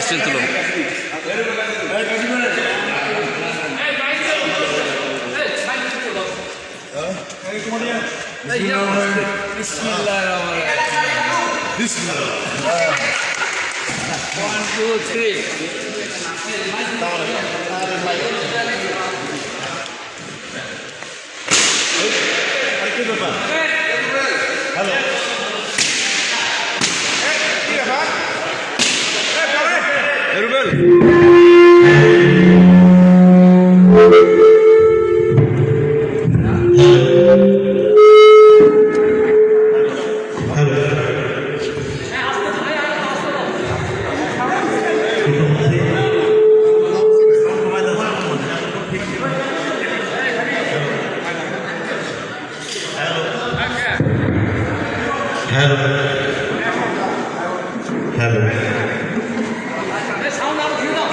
Still তুলো। One, two, three. Hello. Rubel.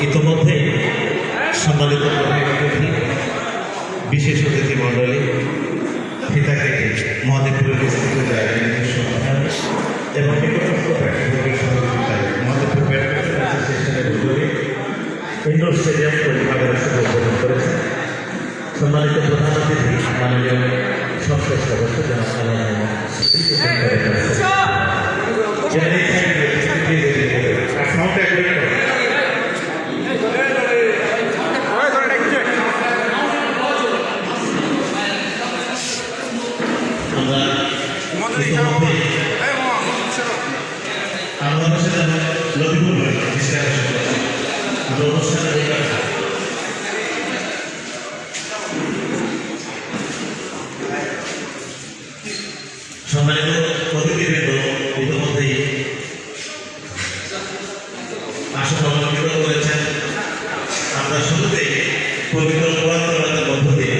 ইতিমধ্যে সম্মানিত বিশেষ অতিথি মণ্ডলী ফিতা কেটে মহাদেবপুরের বিস্তৃত জায়গায় এবং মহাদেবপুর ব্যাডমিন্টন অ্যাসোসিয়েশনের উদ্যোগে ইন্ডোর স্টেডিয়াম পরিভাবের শুভ উদ্বোধন করেছেন সম্মানিত প্রধান অতিথি মাননীয় সংসদ সদস্য জনাব সম্মানিত অতিথিবৃন্দ ইতিমধ্যেই আসন অলঙ্কৃত করেছেন। আমরা শুরুতেই পবিত্র কোরআন তেলাওয়াতের মধ্য দিয়ে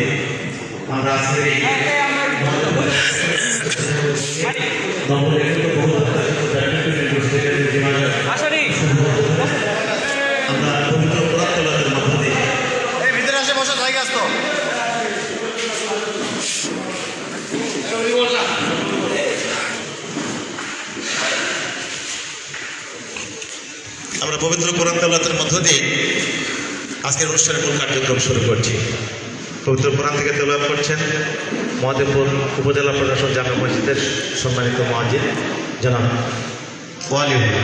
আমরা আজকের এই আমরা পবিত্র কোরআন তেলাওয়াতের মধ্য দিয়ে ভিতরে আসে বসা জায়গা আসতো আমরা পবিত্র কোরআন তেলাওয়াতের মধ্য দিয়ে আজকের অনুষ্ঠানের মূল কার্যক্রম শুরু করছি। পবিত্র কোরআন থেকে তেলাওয়াত করছেন মহাদেবপুর উপজেলা প্রশাসন জামে মসজিদের সম্মানিত মুয়াজ্জিন জনাব ওয়ালিউল্লাহ।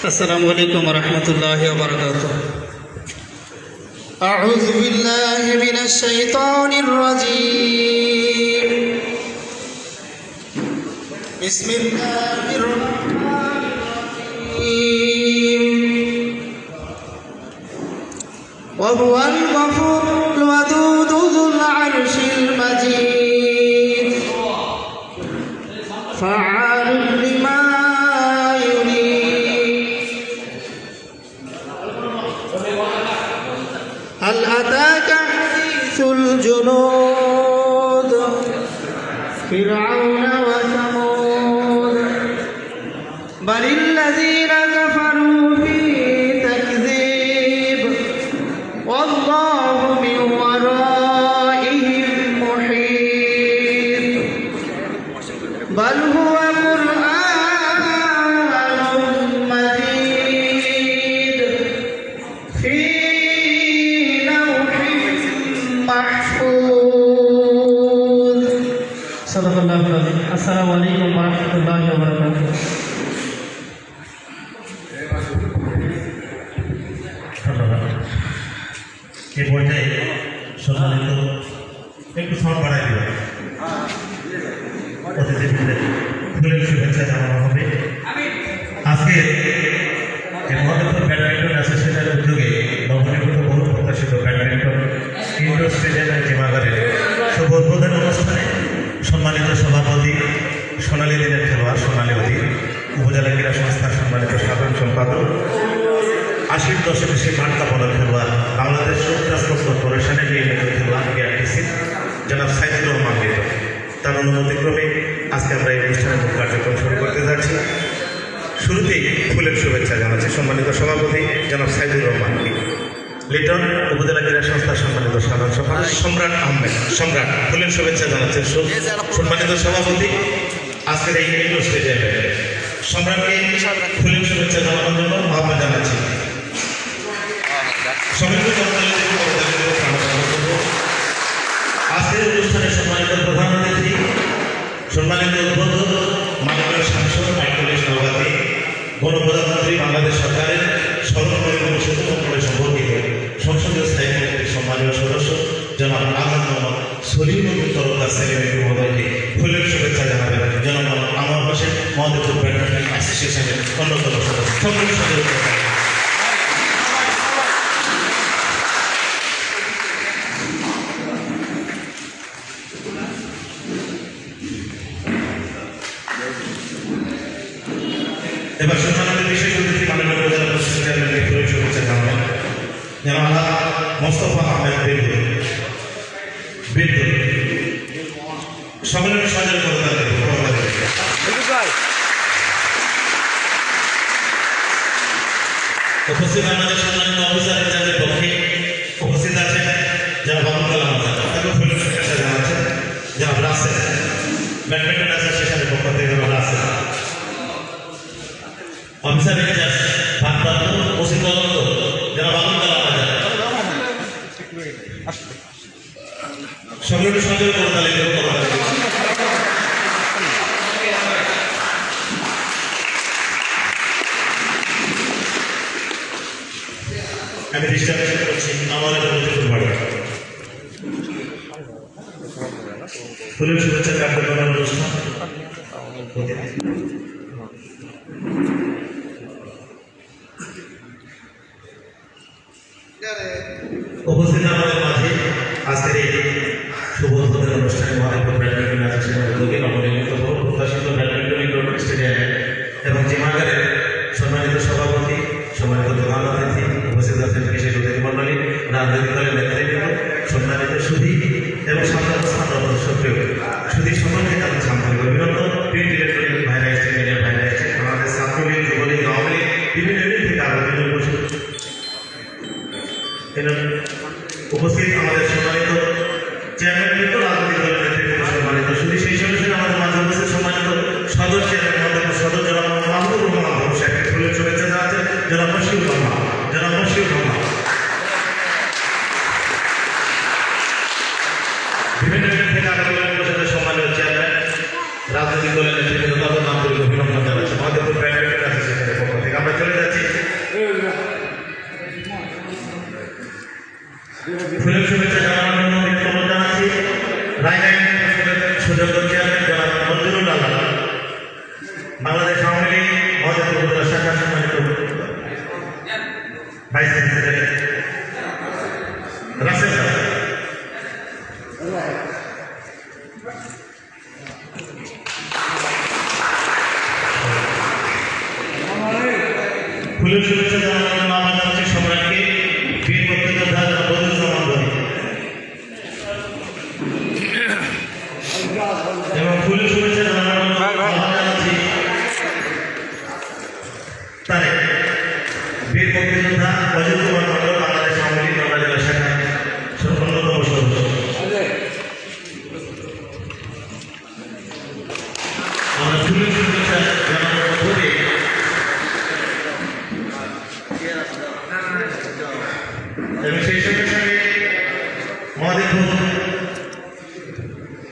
আসসালামু আলাইকুম ওয়া রাহমাতুল্লাহি ওয়া বারাকাতুহু। আউযু বিল্লাহি মিনাশ শাইতানির রাজীম। বিসমিল্লাহির রাহমানির রাহিম। ওয়া হুয়াল গফুরুল ওয়াদুদু যুল আরশিল মাজিদ ফাআলুল লিমা هل أتاك حديث الجنود فرعون وثمود بل الذين كفروا في تكذيب والله من ورائهم محيط بل هو قرآن مجيد في আসসালামু আলাইকুম ওয়া রাহমাতুল্লাহি ওয়া বারাকাতুহু। এই পর্যায়ে সম্মানিত একটু সাউন্ড বাড়াই দিবেন। অতিথিবৃন্দের ফুলের শুভেচ্ছা জানানো হবে। আজকে মহাদেবপুর ব্যাডমিন্টন অ্যাসোসিয়েশনের উদ্যোগে নবনির্মিত বহু প্রত্যাশিত ব্যাডমিন্টন ইনডোর স্টেডিয়ামের জিমাগারের শুভ উদ্বোধন অনুষ্ঠানে সম্মানিত সভাপতি সোনালী দিনের খেলোয়াড় সোনালী অধীর উপজেলা ক্রীড়া সংস্থার সম্মানিত সাধারণ সম্পাদক 80 দশকের সেই মানকাপনের খেলোয়াড় বাংলাদেশ সুপ্রাস্পষ্ট কর্পোরেশনের নির্মিত খেলোয়াড় বিআরটিসি জনাব সাইদুর রহমান লিটন, তার অনুমতিক্রমে আজকে আমরা এই অনুষ্ঠানের মূল কার্যক্রম শুরু করতে যাচ্ছি। শুরুতেই ফুলের শুভেচ্ছা জানাচ্ছি সম্মানিত সভাপতি জনাব সাইদুর রহমানকে। লিটন উপজেলা ক্রীড়া সংস্থার সম্মানিত সাধারণ সম্পাদক সম্রাট আহমেদ সম্রাট ফুলের শুভেচ্ছা জানাচ্ছেন সম্মানিত সভাপতি আজকের এই ইন্ডোর স্টেডিয়ামে সম্রাটকে ফুলের শুভেচ্ছা জানানোর জন্য আহ্বান জানাচ্ছি। আজকের অনুষ্ঠানে সম্মানিত প্রধান অতিথি সম্মানিত উদ্বোধক মাননীয় সাংসদ আইনজীবী সভাপতি গণপ্রজাতন্ত্রী বাংলাদেশ সরকারের সড়ক পরিবহন সেতু মন্ত্রণালয় সম্পর্কিত সংসদীয় স্থায়ী কমিটির সম্মানীয় সদস্য জনাব আহমদ মোহাম্মদ সলিমুদ্দিন তরফদার সেলিমের মহোদয়কে ফুলের শুভেচ্ছা জানাবেন জনাব আমার হোসেন মহাদেবপুর ব্যাডমিন্টন অ্যাসোসিয়েশনের অন্যতম সদস্য সকলের সদস্য। এবার সম্মানিত বিশেষ অতিথি মাননীয় উপজেলা পরিষদ চেয়ারম্যানকে ফুলের শুভেচ্ছা জানাবেন যেমন মোস্তফা আহমেদ বিদ্যুৎ সকলের সজাগ উপস্থিত আমাদের সম্মানিত অফিসার ইনচার্জের পক্ষে উপস্থিত আছেন যারা বাবুল কালাম আজাদ তাকে ফুলের শুভেচ্ছা জানাচ্ছেন যারা রাসেল ব্যাডমিন্টন অ্যাসোসিয়েশনের পক্ষ থেকে যারা রাসেল অফিসার ইনচার্জ ভারপ্রাপ্ত ওসি তদন্ত যারা বাবুল কালাম আজাদ সকলের সঙ্গে আমি ডিস্টার্বেশন করছি আমার ফুলের শুভেচ্ছা কার্যক্রমের অনুষ্ঠান উপস্থিত আমাদের মাঝে আজকের এই শুভ উদ্বোধন অনুষ্ঠানে মহাদেবপুর ব্যাডমিন্টন অ্যাসোসিয়েশনের উদ্যোগে নবনির্মিত প্রত্যাশিত ব্যাডমিন্টন ইনডোর স্টেডিয়ামে এবং জিমাগারের সম্মানিত সভাপতি সম্মানিত প্রধান অতিথি উপস্থিত আছেন বিশেষ অতিথি মণ্ডলী রাজনৈতিক দলের নেতৃবৃন্দ সম্মানিত সুধী এবং সাধারণ স্থান সক্রিয় সুধী সকলকে তাদের সামনে অভিনন্দন প্রিন্ট ইলেকট্রনিক ভাইরা স্টেট মিডিয়া ভাইরা স্টেট আমাদের ছাত্রলীগ যুবলীগ আওয়ামী লীগ বিভিন্ন থেকে আরো উপস্থিত আমাদের সম্মানিত চেয়ারম্যানবৃন্দ রাজনৈতিক দলের নেতৃবৃন্দ সম্মানিত শুধু সেই সঙ্গে আমাদের মাঝে উপস্থিত সম্মানিত সদর চেয়ারম্যান সদর জনাব মাহমুদুর রহমান সাহেবকে ফুলের শুভেচ্ছা জানাচ্ছেন জনাব মশিউর রহমান বিভিন্ন থেকে আগামী পরিষদের সম্মানিত চেয়ারম্যান রাজনৈতিক দলের নেতৃবৃন্দ তাদের আন্তরিক অভিনন্দন জানাচ্ছি মহাদেবপুর ব্যাডমিন্টন অ্যাসোসিয়েশনের পক্ষ থেকে আমরা চলে যাচ্ছি ফুলের শুভেচ্ছা জানানোর জন্য অনুরোধ জানাচ্ছি রায়গঞ্জ সুযোগ্য চেয়ারম্যান জনাব মঞ্জুরুল আলম বাংলাদেশ আওয়ামী লীগ মহাদেবপুর উপজেলা শাখা সম্মানিত ভাইস প্রেসিডেন্ট রাসেল ফুলের শুভেচ্ছা জানানোর জন্য আমরা জানাচ্ছি সম্রাটকে বীর মুক্তিযোদ্ধা এবং ফুলের শুভেচ্ছা জানানোর জন্য জানাচ্ছি তারেক বীর মুক্তিযোদ্ধা অজিত কুমার মন্ডল বাংলাদেশ আওয়ামী লীগ নওগাঁ জেলা শাখা অন্যতম সদস্য। আমরা ফুলের শুভেচ্ছা জানানোর মধ্য দিয়ে এবং সেই সঙ্গে সঙ্গে মহাদেবপুর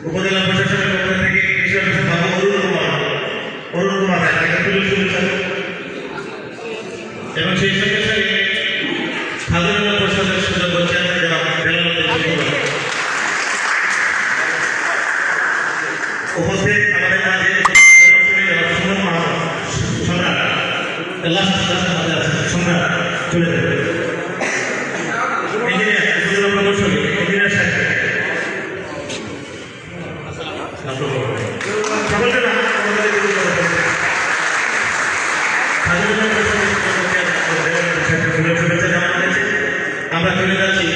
উপজেলা প্রশাসনের পক্ষ থেকে কৃষি অফিসার বাবু অরুণ কুমার তাকে ফুলের শুভেচ্ছা এবং সেই সঙ্গে সঙ্গে সাধারণ পরিষদের সুযোগ্য চেয়ারম্যান জনাব উপস্থিত আমাদের মাঝে সম্রাট চলে যাবে ইঞ্জিনিয়ার উপজেলা প্রকৌশলী ইঞ্জিনিয়ার সাহেব আমরা চলে যাচ্ছি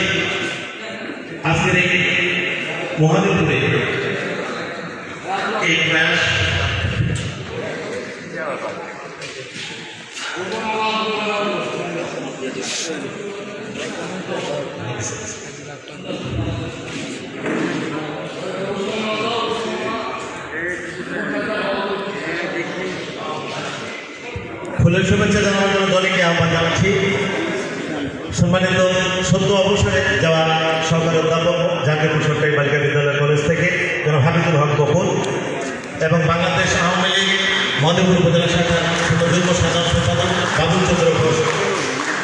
আজকের এই মহাদেবপুরে এই ক্লাস ফুলের শুভেচ্ছা জানানোর জন্য দলকে আহ্বান জানাচ্ছি। সম্মানিত সদ্য অবসরে যাওয়া সরকারি অধ্যাপক জাকিরপুর সরকারি বালিকা বিদ্যালয় কলেজ থেকে যেন হাফিজুল হক কপুর এবং বাংলাদেশ আওয়ামী লীগ মধুপুর উপজেলা শাখার যুগ্ম সাধারণ সম্পাদক বাবুল চন্দ্র ঘোষ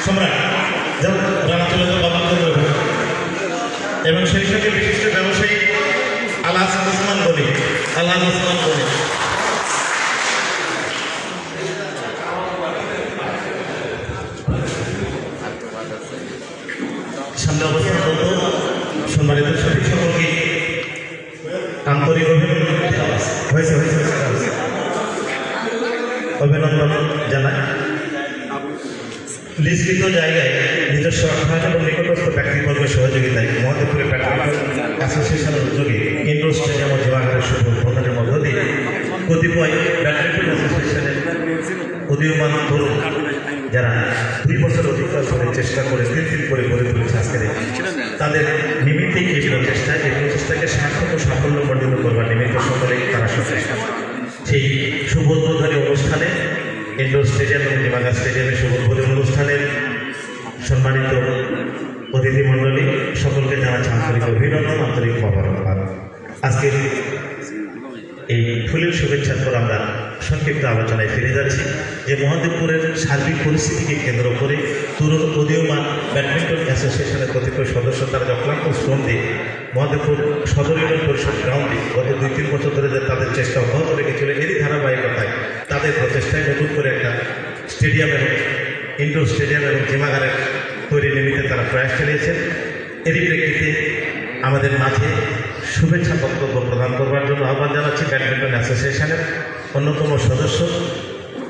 সম্রাট যেমন রানাচন্দ্র বাবুল চন্দ্র ঘোষ এবং সেই সঙ্গে বিশিষ্ট ব্যবসায়ী আলহাজ ওসমান গনি সামনে অবস্থানরত সম্মানিত সঠিক সকলকে আন্তরিক অভিনন্দন জানাই। লিখিত জায়গায় নিজস্ব অর্থায়ন এবং নিকটস্থ ব্যক্তিবর্গের সহযোগিতায় মহাদেবপুরের ব্যাডমিন্টন অ্যাসোসিয়েশনের উদ্যোগে ইনডোর স্টেডিয়াম ও জোয়াঘাটের শুভ উদ্বোধনের মধ্য দিয়ে কতিপয় ব্যাডমিন্টন অ্যাসোসিয়েশনের উদীয়মান তরুণ যারা 2 বছর অধিকার করে চেষ্টা করে তিন করে গড়ে তুলেছে আজকের তাদের নিমিত্তেই এই প্রচেষ্টাকে সার্থক ও সাফল্যমণ্ডিত করবার নিমিত্ত সকলে তারা সচেষ্ট। সেই শুভ উদ্বোধনী অনুষ্ঠানে ইনডোর স্টেডিয়াম এবং ডিমাঙ্গা স্টেডিয়ামের শুভ উদ্বোধনী অনুষ্ঠানের সম্মানিত অতিথিমণ্ডলী সকলকে জানাচ্ছি আন্তরিক অভিনন্দন, আন্তরিক মোবারকবাদ। আজকের এই ফুলের শুভেচ্ছার পর আমরা সংক্ষিপ্ত আলোচনায় ফিরে যাচ্ছি যে মহাদেবপুরের সার্বিক পরিস্থিতিকে কেন্দ্র করে তরুণ উদীয়মান ব্যাডমিন্টন অ্যাসোসিয়েশনের কতিপয় সদস্য তারা অক্লান্ত শ্রম দিয়ে মহাদেবপুর সদর ইউনিয়ন পরিষদ গ্রাউন্ডে গত 2-3 বছর ধরে যে তাদের চেষ্টা অব্যাহত রেখেছিল, এরই ধারাবাহিকতায় তাদের প্রচেষ্টায় নতুন করে একটা স্টেডিয়াম এবং ইনডোর স্টেডিয়াম এবং জিমাগারের তৈরি নিমিত্তে তারা প্রয়াস চালিয়েছেন। এরই প্রেক্ষিতে আমাদের মাঝে শুভেচ্ছা বক্তব্য প্রদান করবার জন্য আহ্বান জানাচ্ছি ব্যাডমিন্টন অ্যাসোসিয়েশনের অন্যতম সদস্য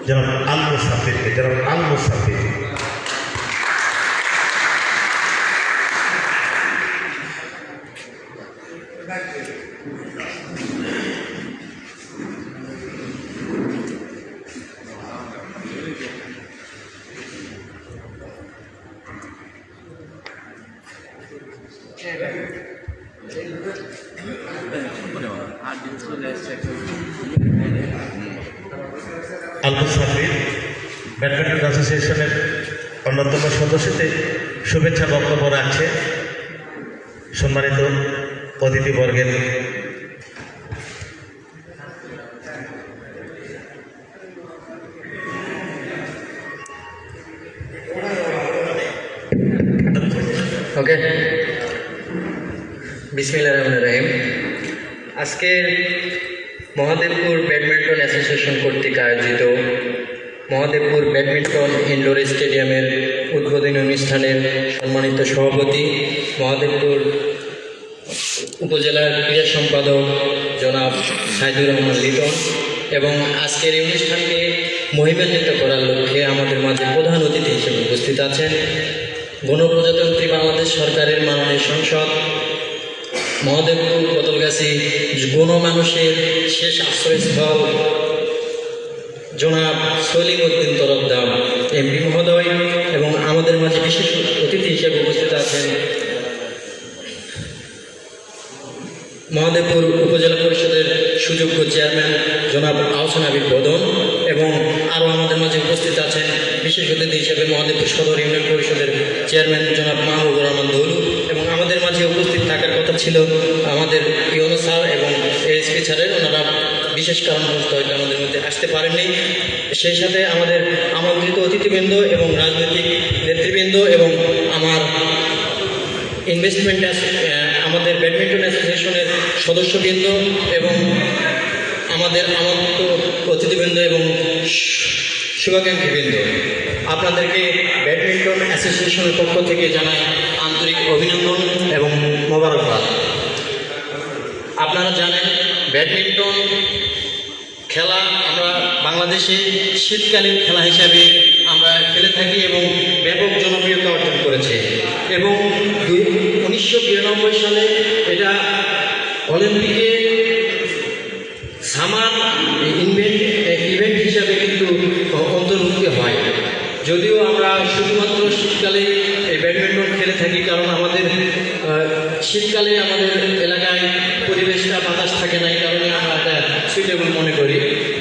জনাব আল মুসাফিরকে। আল মুসাফির ব্যাডমিন্টন অ্যাসোসিয়েশনের অন্যতম সদস্যতে শুভেচ্ছা বক্তব্য রাখছে। সম্মানিত অতিথিবর্গের ওকে, বিসমিল্লাহির রহমানির রহিম। আজকের মহাদেবপুর ব্যাডমিন্টন অ্যাসোসিয়েশন কর্তৃক আয়োজিত মহাদেবপুর ব্যাডমিন্টন ইনডোর স্টেডিয়ামের উদ্বোধনী অনুষ্ঠানের সম্মানিত সভাপতি মহাদেবপুর উপজেলার ক্রীড়া সম্পাদক জনাব সাইদুর রহমান লিটন এবং আজকের এই অনুষ্ঠানকে মহিমান্বিত করার লক্ষ্যে আমাদের মাঝে প্রধান অতিথি হিসেবে উপস্থিত আছেন গণপ্রজাতন্ত্রী বাংলাদেশ সরকারের মাননীয় সংসদ মহাদেবপুর কোতলগাছি গণমানুষের শেষ আশ্রয়স্থল জনাব সলিম উদ্দিন তরফদার এমপি মহোদয় এবং আমাদের মাঝে বিশেষ অতিথি হিসেবে উপস্থিত আছেন মহাদেবপুর উপজেলা পরিষদের সুযোগ্য চেয়ারম্যান জনাব আহসান হাবিব বদন এবং আরও আমাদের মাঝে উপস্থিত আছেন বিশেষ অতিথি হিসেবে মহাদেবপুর সদর ইউনিয়ন পরিষদের চেয়ারম্যান জনাব মাহবুবুর রহমান দৌলু এবং আমাদের মাঝে উপস্থিত থাকার কথা ছিল আমাদের ইউনো স্যার এবং এএসপি স্যারের, ওনারা বিশেষ কারণবশত হয়তো আমাদের মধ্যে আসতে পারেননি। সেই সাথে আমাদের আমন্ত্রিত অতিথিবৃন্দ এবং রাজনৈতিক নেতৃবৃন্দ এবং আমার আমাদের ব্যাডমিন্টন অ্যাসোসিয়েশনের সদস্যবৃন্দ এবং আমাদের আমন্ত্রিত অতিথিবৃন্দ এবং শুভাকাঙ্ক্ষীবৃন্দ, আপনাদেরকে ব্যাডমিন্টন অ্যাসোসিয়েশনের পক্ষ থেকে জানাই আন্তরিক অভিনন্দন এবং মোবারকবাদ। আপনারা জানেন ব্যাডমিন্টন খেলা আমরা বাংলাদেশে শীতকালীন খেলা হিসাবে আমরা খেলে থাকি এবং ব্যাপক জনপ্রিয়তা অর্জন করেছে এবং 1992 সালে এটা অলিম্পিকে সামার ইভেন্ট হিসাবে কিন্তু অন্তর্ভুক্ত হয়। যদিও আমরা শুধুমাত্র শীতকালে এই ব্যাডমিন্টন খেলে থাকি, কারণ আমাদের শীতকালে আমাদের এলাকায় পরিবেশটা বাতাস থাকে না, এই কারণে আমরা এটা সুইটেবল মনে করি।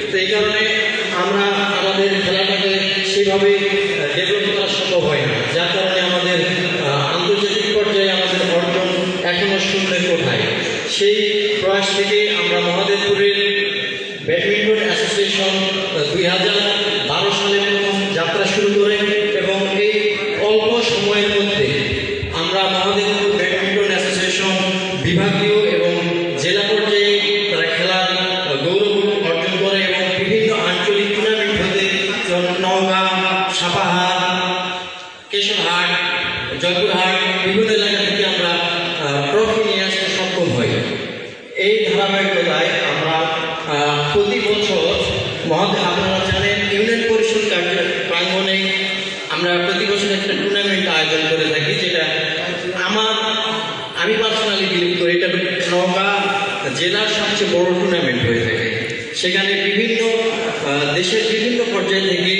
তো এই কারণে আমরা আমাদের খেলাটাকে সেভাবে ডেভেলপ করা সম্ভব হয় না, যার কারণে আমাদের আন্তর্জাতিক পর্যায়ে আমাদের অর্জন এখনও শূন্যের কোঠায়। সেই প্রয়াস থেকে আমরা মহাদেবপুরের ব্যাডমিন্টন অ্যাসোসিয়েশন 2012 সালে প্রথম যাত্রা শুরু করে এবং এই অল্প সময়ের মধ্যে আমরা মহাদেবপুর ব্যাডমিন্টন অ্যাসোসিয়েশন বিভাগীয় এবং জেলা পর্যায়ে তারা খেলার গৌরব অর্জন করে এবং বিভিন্ন আঞ্চলিক টুর্নামেন্ট হতে যেমন নওগাঁ, সাপাহার, কেশবহাট, জয়পুরহাট বিভিন্ন এলাকা থেকে আমরা ট্রফি নিয়ে আসতে সক্ষম হই। এই ধারাবাহিকতায় আমরা প্রতি বছর আপনারা জানেন ইউনিয়ন পরিষদ প্রাঙ্গণে আমরা প্রতি বছর একটা টুর্নামেন্ট আয়োজন করে থাকি, যেটা আমি পার্সোনালি বিলিভ করি এটা নওগাঁ জেলার সবচেয়ে বড় টুর্নামেন্ট হয়ে থাকে। সেখানে বিভিন্ন দেশের বিভিন্ন পর্যায় থেকে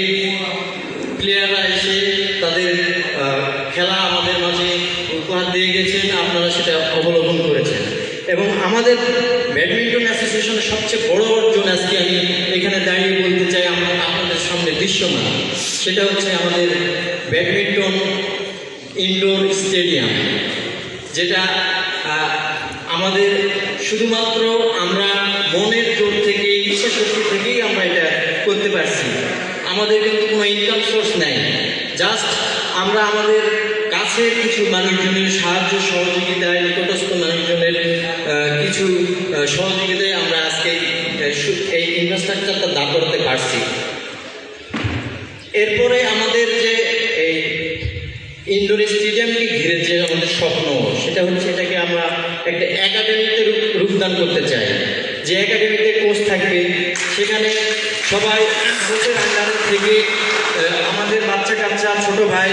প্লেয়াররা এসে তাদের খেলা আমাদের মাঝে উপহার দিয়ে গেছেন, আপনারা সেটা অবলোকন করেছেন। এবং আমাদের ব্যাডমিন্টন অ্যাসোসিয়েশনের সবচেয়ে বড় অর্জন আজকে আমি এখানে দাঁড়িয়ে বলতে চাই, আমরা আপনাদের সামনে দৃশ্যমান, সেটা হচ্ছে আমাদের ব্যাডমিন্টন ইনডোর স্টেডিয়াম, যেটা আমাদের শুধুমাত্র আমরা মনের জোর থেকে ইচ্ছাশক্তি থেকেই আমরা এটা করতে পারছি। আমাদের কিন্তু কোনো ইনকাম সোর্স নেই, জাস্ট আমরা আমাদের কাছের কিছু মানুষজনের সাহায্য সহযোগিতায়, নিকটস্থ মানুষজনের কিছু সহযোগিতায় আমরা আজকে এই ইনফ্রাস্ট্রাকচারটা দাঁড় করতে পারছি। এরপরে আমাদের যে এই ইনডোর স্টেডিয়ামকে ঘিরে যে আমাদের স্বপ্ন, সেটা হচ্ছে এটাকে আমরা একটা একাডেমিতে রূপদান করতে চাই, যে একাডেমিতে কোচ থাকবে, সেখানে সবাই কোচের আন্ডারে থেকে আমাদের বাচ্চা কাচ্চা ছোট ভাই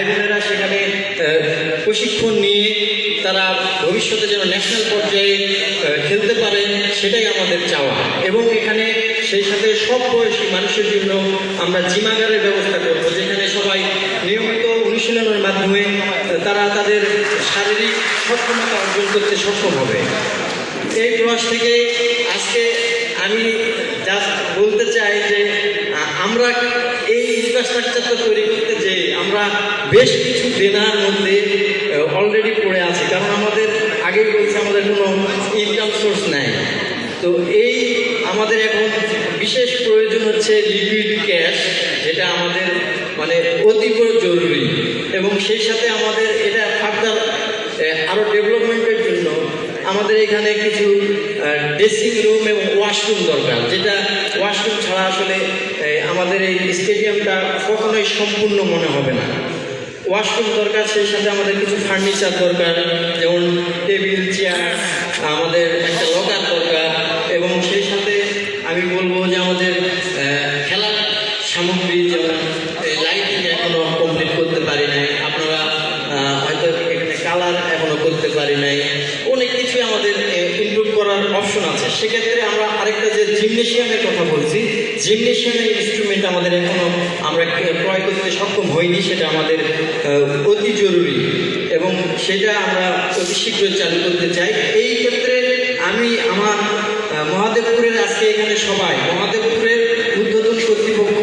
বোনেরা সেখানে প্রশিক্ষণ নিয়ে তারা ভবিষ্যতে যেন ন্যাশনাল পর্যায়ে খেলতে পারে, সেটাই আমাদের চাওয়া। এবং এখানে সেই সাথে সব বয়সী মানুষের জন্য আমরা জিমাগারের ব্যবস্থা করব, যেখানে সবাই নিয়মিত অনুশীলনের মাধ্যমে তারা তাদের শারীরিক সক্ষমতা অর্জন করতে সক্ষম হবে। এই প্রয়াস থেকে আজকে আমি জাস্ট বলতে চাই যে আমরা এই ইনফ্রাস্ট্রাকচারটা তৈরি করতে যে আমরা বেশ কিছু দেনার মধ্যে অলরেডি পড়ে আছি, কারণ আমাদের আগেই বলছে আমাদের কোনো ইনকাম সোর্স নাই। তো এই আমাদের এখন বিশেষ প্রয়োজন হচ্ছে লিকুইড ক্যাশ, যেটা আমাদের মানে অতীব জরুরি। এবং সেই সাথে আমাদের এটা ফার্দার আরও ডেভেলপমেন্টের জন্য আমাদের এখানে কিছু ড্রেসিং রুম এবং ওয়াশরুম দরকার, যেটা ওয়াশরুম ছাড়া আসলে আমাদের এই স্টেডিয়ামটা কখনোই সম্পূর্ণ মনে হবে না। ওয়াশরুম দরকার, সেই সাথে আমাদের কিছু ফার্নিচার দরকার, যেমন টেবিল, চেয়ার, আমাদের একটা লকার দরকার। এবং সেই সাথে আমি বলবো যে আমাদের খেলার সামগ্রী, যেমন লাইটিং এখনও কমপ্লিট করতে পারি নাই, আপনারা হয়তো এখানে কালার এখনও করতে পারি নাই, অনেক কিছুই আমাদের ইমপ্রুভ করার অপশন আছে। সেক্ষেত্রে আমরা আরেকটা যে জিমনেশিয়ামের কথা বলছি, জিমনেশিয়ামের ইনস্ট্রুমেন্ট আমাদের এখনও আমরা ক্রয় করতে সক্ষম হইনি, সেটা আমাদের অতি জরুরি এবং সেটা আমরা অতি শীঘ্রই চালু করতে চাই। এই ক্ষেত্রে আমি আমার মহাদেবপুরের আজকে এখানে সবাই মহাদেবপুরের উদ্বোধন কর্তৃপক্ষ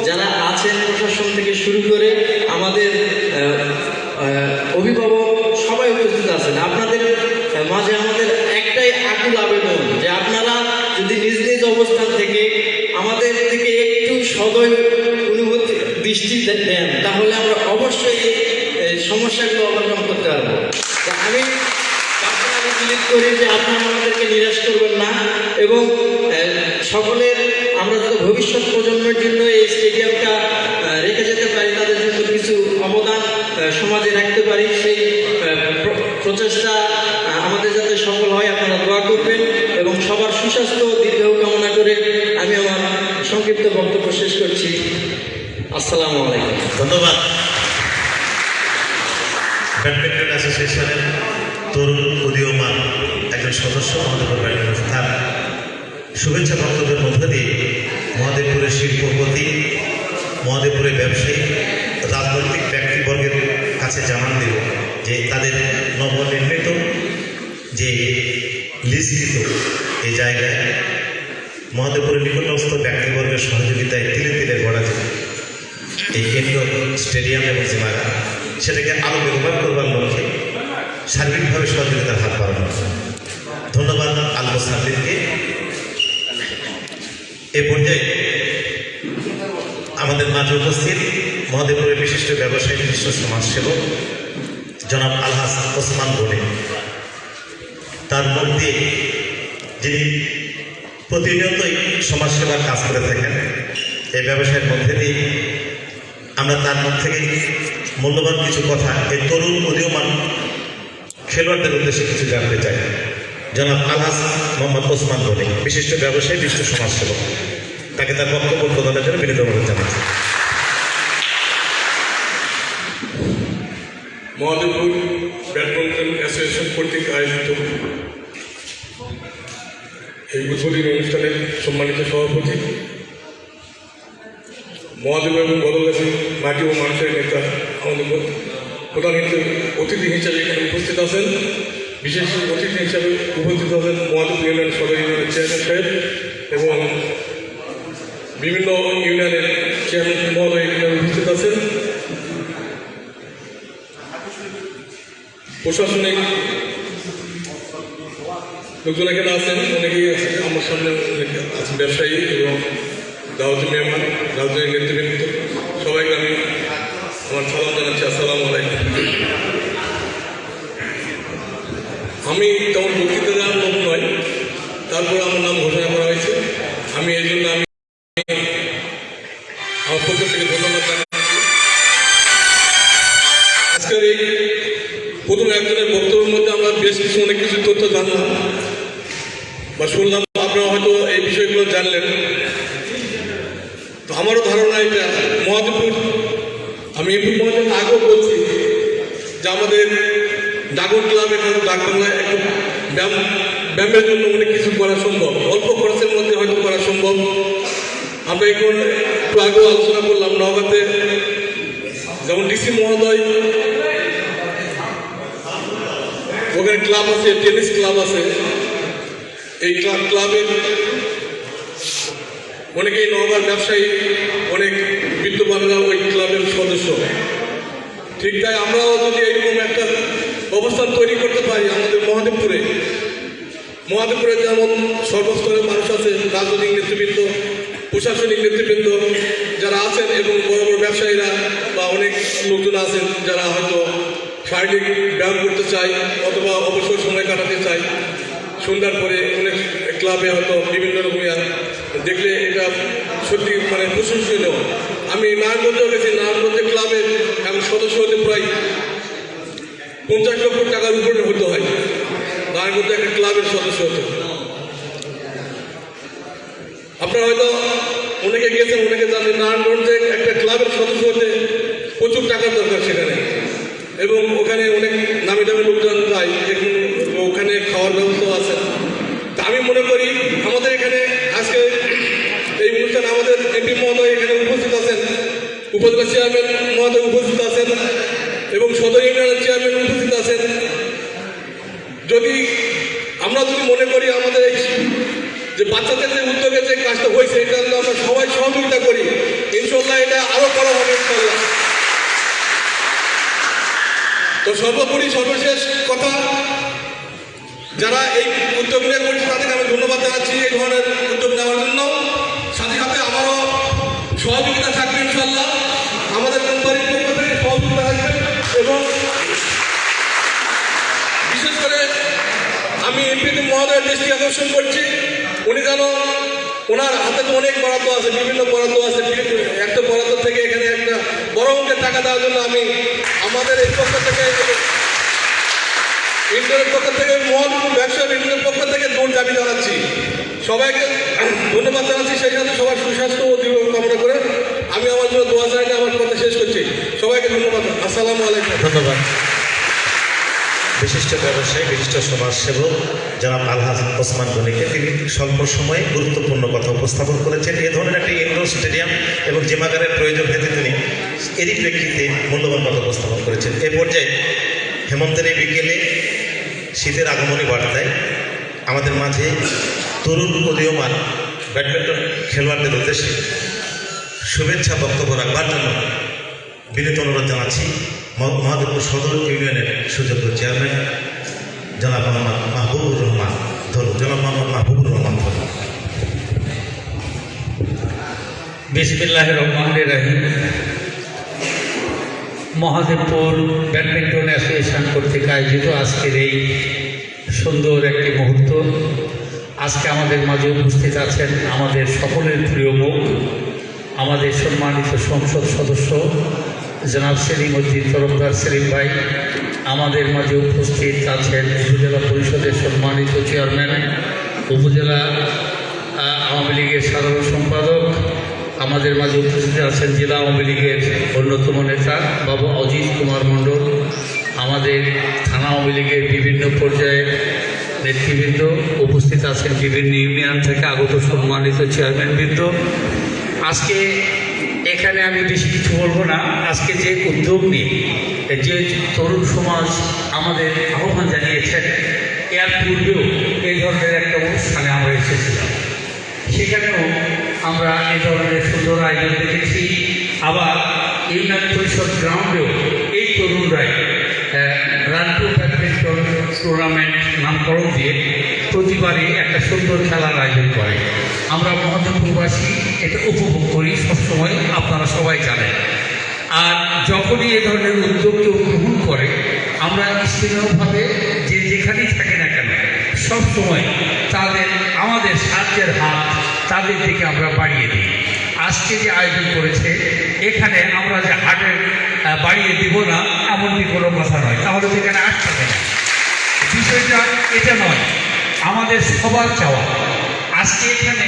যারা আছেন, প্রশাসন থেকে শুরু করে আমাদের অভিভাবক সবাই উপস্থিত আছেন। আপনাদের মাঝে আমাদের একটাই আকুল আবেদন যে আপনারা যদি নিজ নিজ অবস্থান থেকে আমাদের থেকে একটু সদয় অনুভূতি দৃষ্টি দেন, তাহলে আমরা অবশ্যই এই সমস্যাগুলো ওভারকাম করতে পারবো। আমি বিলিভ করি যে আপনারা আমাদেরকে নিরাশ করবেন না এবং সকলের আমরা যাতে ভবিষ্যৎ প্রজন্মের জন্য এই স্টেডিয়ামটা রেখে যেতে পারি, তাদের জন্য কিছু অবদান সমাজে রাখতে পারি, সেই প্রচেষ্টা আমাদের যাতে সফল হয় আপনারা দোয়া করবেন। এবং সবার সুস্বাস্থ্য দীর্ঘ কামনা করে আমি আমার সংক্ষিপ্ত বক্তব্য শেষ করছি। আসসালামু আলাইকুম। ধন্যবাদ। ব্যাডমিন্টন অ্যাসোসিয়েশনের তরুণ উদীয়মান একজন সদস্য আমাদের ব্যাডমিন্টন স্থান শুভেচ্ছা বক্তব্যের মধ্য দিয়ে মহাদেবপুরের শিল্পপতি, মহাদেবপুরের ব্যবসায়ী, রাজনৈতিক ব্যক্তিবর্গের কাছে জানান দেব যে তাদের নবনির্মিত যে লিস্টিত এই জায়গায় মহাদেবপুরের নিকটস্থ ব্যক্তিবর্গের সহযোগিতায় তিলে তিলে গড়া যে এই ইনডোর স্টেডিয়াম এবং জিমারা সেটাকে আরও ব্যবহার করবার লক্ষ্যে সার্বিকভাবে সহযোগিতার হাত বাড়ানো। ধন্যবাদ আলম সাল্লিমকে। এ পর্যায়ে আমাদের মাঝে উপস্থিত মহাদেবপুরের বিশিষ্ট ব্যবসায়ী, বিশিষ্ট সমাজসেবক জনাব আলহাজ ওসমান গনি। তার মধ্যে যিনি প্রতিনিয়তই সমাজসেবার কাজ করে থাকেন, এই ব্যবসায়ের মধ্যে দিয়ে আমরা তার মধ্যে থেকে মূল্যবান কিছু কথা এই তরুণ উদীয়মান খেলোয়াড়দের উদ্দেশ্যে কিছু জানতে চাই। জনাব আলহাজ মোহাম্মদ ওসমান গনি, বিশিষ্ট ব্যবসায়ী, বিশিষ্ট সমাজসেবক, তাকে তার বক্তব্য প্রদানের জন্য বিনীত অনুরোধ জানাচ্ছি। মহাদেবপুর ব্যাডমিন্টন অ্যাসোসিয়েশন কর্তৃক আয়োজিত এই উদ্বোধনী অনুষ্ঠানের সম্মানিত সভাপতি, মহাদেব এবং বদলগাছি মাটি ও মানুষের নেতা, আমাদের প্রধান অতিথি হিসাবে এখানে উপস্থিত আছেন। বিশেষ অতিথি হিসাবে উপস্থিত আছেন মহাদেব ইউনিয়ন সদর ইউনিয়নের চেয়ারম্যান সাহেব এবং বিভিন্ন ইউনিয়নের চেয়ারম্যান মহোদয় এখানে উপস্থিত আছেন। প্রশাসনিক লোকজন এখানে আছেন, অনেকেই আছে আমার সামনে, অনেকে আছেন ব্যবসায়ী এবং দাওয়াতি মেহমান, রাজনৈতিক নেতৃবৃন্দ, সবাইকে আমি আমার সালাম জানাচ্ছি। আসসালামু আলাইকুম। আমি তেমন বক্তৃতা দেওয়ার লোক নয়, তারপরে আমার নাম ঘোষণা করা হয়েছে। আমি এই জন্য আমার পক্ষ থেকে ধন্যবাদ জানাচ্ছি। আজকের এই প্রথম একজনের বক্তব্যের মধ্যে আমরা বেশ কিছু অনেক কিছু তথ্য জানলাম বা শুনলাম, আপনারা হয়তো এই বিষয়গুলো জানলেন। তো আমারও ধারণা এটা মহাদেবপুর, আমি একটু মহাদেব আগেও বলছি যে আমাদের ডাকন ক্লাব এখানে ডাকবাংলায় একটু ব্যায়ামের জন্য অনেক কিছু করা সম্ভব, অল্প খরচের মধ্যে হয়তো করা সম্ভব। আমরা এখন একটু আগেও আলোচনা করলাম, নওগাঁতে যেমন ডিসি মহোদয়, ওখানে ক্লাব আছে, টেনিস ক্লাব আছে। এই ক্লাবের অনেকেই নওগাঁর ব্যবসায়ী, অনেক বিত্তবানরা ওই ক্লাবের সদস্য। ঠিক তাই আমরাও যদি এইরকম একটা অবস্থান তৈরি করতে পারি আমাদের মহাদেবপুরে যেমন সর্বস্তরের মানুষ আছে, রাজনৈতিক নেতৃবৃন্দ, প্রশাসনিক নেতৃবৃন্দ যারা আছেন এবং বড় বড় ব্যবসায়ীরা বা অনেক লোকজন আছেন যারা হয়তো শারীরিক ব্যায়াম করতে চায় অথবা অবসর সময় কাটাতে চায়। সন্ধ্যার পরে অনেক ক্লাবে হয়তো বিভিন্ন রকমের দেখলে এটা সত্যি মানে প্রশংসনীয়। আমি নারায়ণগঞ্জেও গেছি, নারায়ণগঞ্জে ক্লাবের এখন সদস্য হতে প্রায় 50 লক্ষ টাকার উপরে হতে হয় নারায়ণগঞ্জে একটা ক্লাবের সদস্য হতে। আপনারা হয়তো অনেকে গেছেন, অনেকে জানেন নারায়ণগঞ্জে একটা ক্লাবের সদস্য হতে প্রচুর টাকার দরকার সেখানে, এবং ওখানে অনেক নামি দামি লোকজন যায়, দেখুন ওখানে খাওয়ার ব্যবস্থা আছে। তা আমি মনে করি আমাদের এখানে আজকে এই অনুষ্ঠানে আমাদের এমপি মহোদয় এখানে উপস্থিত আছেন, উপজেলা চেয়ারম্যান মহোদয় উপস্থিত আছেন এবং সদর ইউনিয়নের চেয়ারম্যান উপস্থিত আছেন। আমরা যদি মনে করি আমাদের এই যে বাচ্চাদের যে উদ্যোগে যে কাজটা হয়েছে এটা যদি আমরা সবাই সহযোগিতা করি, ইনশাল্লাহ এটা আরও বড় হবে ইনশাল্লাহ। তো সর্বোপরি সর্বশেষ কথা, যারা এই উদ্যোগ নিয়ে করছে তাদেরকে আমি ধন্যবাদ জানাচ্ছি এই ধরনের উদ্যোগ নেওয়ার জন্য। সাথে সাথে আমারও সহযোগিতা থাকবে ইনশাল্লাহ, আমাদের কোম্পানির পক্ষ থেকে সহযোগিতা থাকবে। এবং বিশেষ করে আমি এমপি মহোদয়ের দৃষ্টি আকর্ষণ করছি, উনি যেন ওনার হাতে তো অনেক বরাদ্দ আছে, বিভিন্ন বরাদ্দ আছে, একটা বরাদ্দ থেকে এখানে একটা বড় অঙ্কের টাকা দেওয়ার জন্য আমি আমাদের এই পক্ষ থেকে, ইন্টারের পক্ষ থেকে, মহাদেবপুর ব্যবসা ইন্টারের পক্ষ থেকে দৌড় দাবি জানাচ্ছি। সবাইকে ধন্যবাদ জানাচ্ছি, সেই সাথে সবার সুস্বাস্থ্য ও দৃঢ় কামনা করে আমি আমার জন্য দোয়া চাইলে আমার কথা শেষ করছি। সবাইকে ধন্যবাদ। আসসালামু আলাইকুম। ধন্যবাদ। বিশিষ্ট ব্যবসায়ী, বিশিষ্ট সমাজসেবক জনাব আলহাজ ওসমান গনিকে, তিনি স্বল্প সময়ে গুরুত্বপূর্ণ কথা উপস্থাপন করেছেন। এ ধরনের একটি ইনডোর স্টেডিয়াম এবং জিমাগারের প্রয়োজন ভেদে তিনি এরই প্রেক্ষিতে মূল্যবান কথা উপস্থাপন করেছেন। এ পর্যায়ে হেমন্তের এই বিকেলে শীতের আগমনী বার্তায় আমাদের মাঝে তরুণ উদীয়মান ব্যাডমিন্টন খেলোয়াড়দের উদ্দেশ্যে শুভেচ্ছা বক্তব্য রাখবার জন্য বিনীত অনুরোধ জানাচ্ছি মহাদেবপুর সদর ইউনিয়নের সুযোগ্য চেয়ারম্যান জনাব মোহাম্মদ মাহবুবুর রহমান ধরুন। জনাব মোহাম্মদ মাহবুবুর রহমান ধরুন। বিসমিল্লাহির রহমানির রহিম। মহাদেবপুর ব্যাডমিন্টন অ্যাসোসিয়েশন কর্তৃক আয়োজিত আজকের এই সুন্দর একটি মুহূর্ত, আজকে আমাদের মাঝে উপস্থিত আছেন আমাদের সকলের প্রিয় মুখ, আমাদের সম্মানিত সংসদ সদস্য জনাব সেলিম উদ্দিন তরফদার সেলিম ভাই। আমাদের মাঝে উপস্থিত আছেন উপজেলা পরিষদের সম্মানিত চেয়ারম্যান, উপজেলা আওয়ামী লীগের সাধারণ সম্পাদক। আমাদের মাঝে উপস্থিত আছেন জেলা আওয়ামী লীগের অন্যতম নেতা বাবু অজিত কুমার মণ্ডল। আমাদের থানা আওয়ামী লীগের বিভিন্ন পর্যায়ের নেতৃবৃন্দ উপস্থিত আছেন, বিভিন্ন ইউনিয়ন থেকে আগত সম্মানিত চেয়ারম্যানবৃন্দ। আজকে এখানে আমি বেশি কিছু বলবো না। আজকে যে উদ্যোগ নিয়ে যে তরুণ সমাজ আমাদের আহ্বান জানিয়েছেন, এর পূর্বেও এই ধরনের একটা অনুষ্ঠানে আমরা এসেছিলাম, সেখানেও আমরা এই ধরনের সুন্দর আয়োজন দেখেছি। আবার ইউনিয়ন পরিষদ গ্রাউন্ডেও এই তরুণরাই রানটু ব্যাডমিন্টন টুর্নামেন্ট নামকরণ দিয়ে প্রতিবারই একটা সুন্দর খেলার আয়োজন করে। আমরা মহাদেবপুরবাসী এটা উপভোগ করি সবসময়, আপনারা সবাই জানেন। আর যখনই এই ধরনের উদ্যোগ কেউ গ্রহণ করে, আমরা স্থানীয়ভাবে যে যেখানেই থাকি না কেন সবসময় আমাদের সাহায্যের হাত তাদের দিকে আমরা বাড়িয়ে দিই। আজকে যে আয়োজন করেছে এখানে আমরা যে হাটের বাড়িয়ে দিব না এমনটি কোনো কথা নয়, তাহলে সেখানে আসতে হবে না। বিষয়টা এটা নয়, আমাদের সবার চাওয়া আজকে এখানে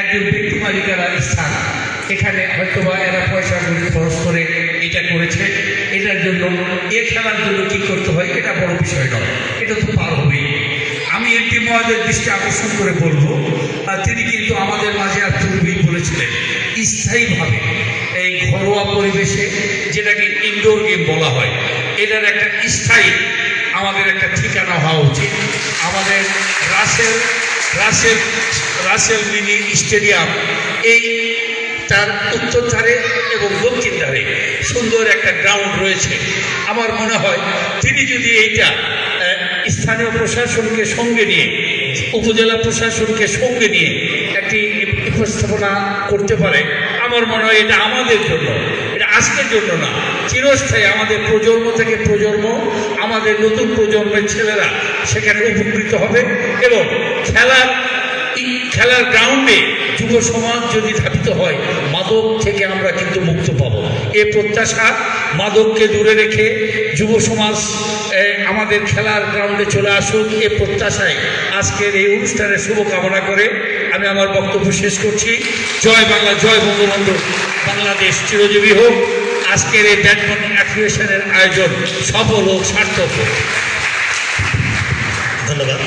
একজন ব্যক্তি মালিকারা স্থান, এখানে হয়তোবা এরা পয়সাগুলি খরচ করে এটা করেছে, এটার জন্য এ খেলার জন্য কী করতে হয় এটা বড় বিষয় নয়, এটা তো পার হবেই। আমি এমপি মহোদয়ের দৃষ্টি আকর্ষণ করে বলবো, তিনি কিন্তু আমাদের মাঝে আর পূর্বেই বলেছিলেন স্থায়ীভাবে এই ঘরোয়া পরিবেশে, যেটাকে ইনডোর গেম বলা হয়, এটার একটা স্থায়ী আমাদের একটা ঠিকানা হওয়া উচিত। আমাদের রাসেল মিনি স্টেডিয়াম এই তার উত্তর ধারে এবং দক্ষিণ ধারে সুন্দর একটা গ্রাউন্ড রয়েছে। আমার মনে হয় তিনি যদি এইটা স্থানীয় প্রশাসনকে সঙ্গে নিয়ে, উপজেলা প্রশাসনকে সঙ্গে নিয়ে একটি উপস্থাপনা করতে পারে, আমার মনে হয় এটা আমাদের জন্য, এটা আজকের জন্য না, চিরস্থায়ী আমাদের প্রজন্ম থেকে প্রজন্ম, আমাদের নতুন প্রজন্মের ছেলেরা সেখানে উপকৃত হবে। এবং খেলার গ্রাউন্ডে যুব সমাজ যদি ধাবিত হয়, মাদক থেকে আমরা কিন্তু মুক্ত পাব। এ প্রত্যাশা, মাদককে দূরে রেখে যুব সমাজ আমাদের খেলার গ্রাউন্ডে চলে আসুক, এ প্রত্যাশায় আজকের এই অনুষ্ঠানের শুভকামনা করে আমি আমার বক্তব্য শেষ করছি। জয় বাংলা, জয় বঙ্গবন্ধু, বাংলাদেশ চিরজীবী হোক। আজকের এই ব্যাডমিন্টন অ্যাসোসিয়েশনের আয়োজন সফল হোক, সার্থক হোক। ধন্যবাদ।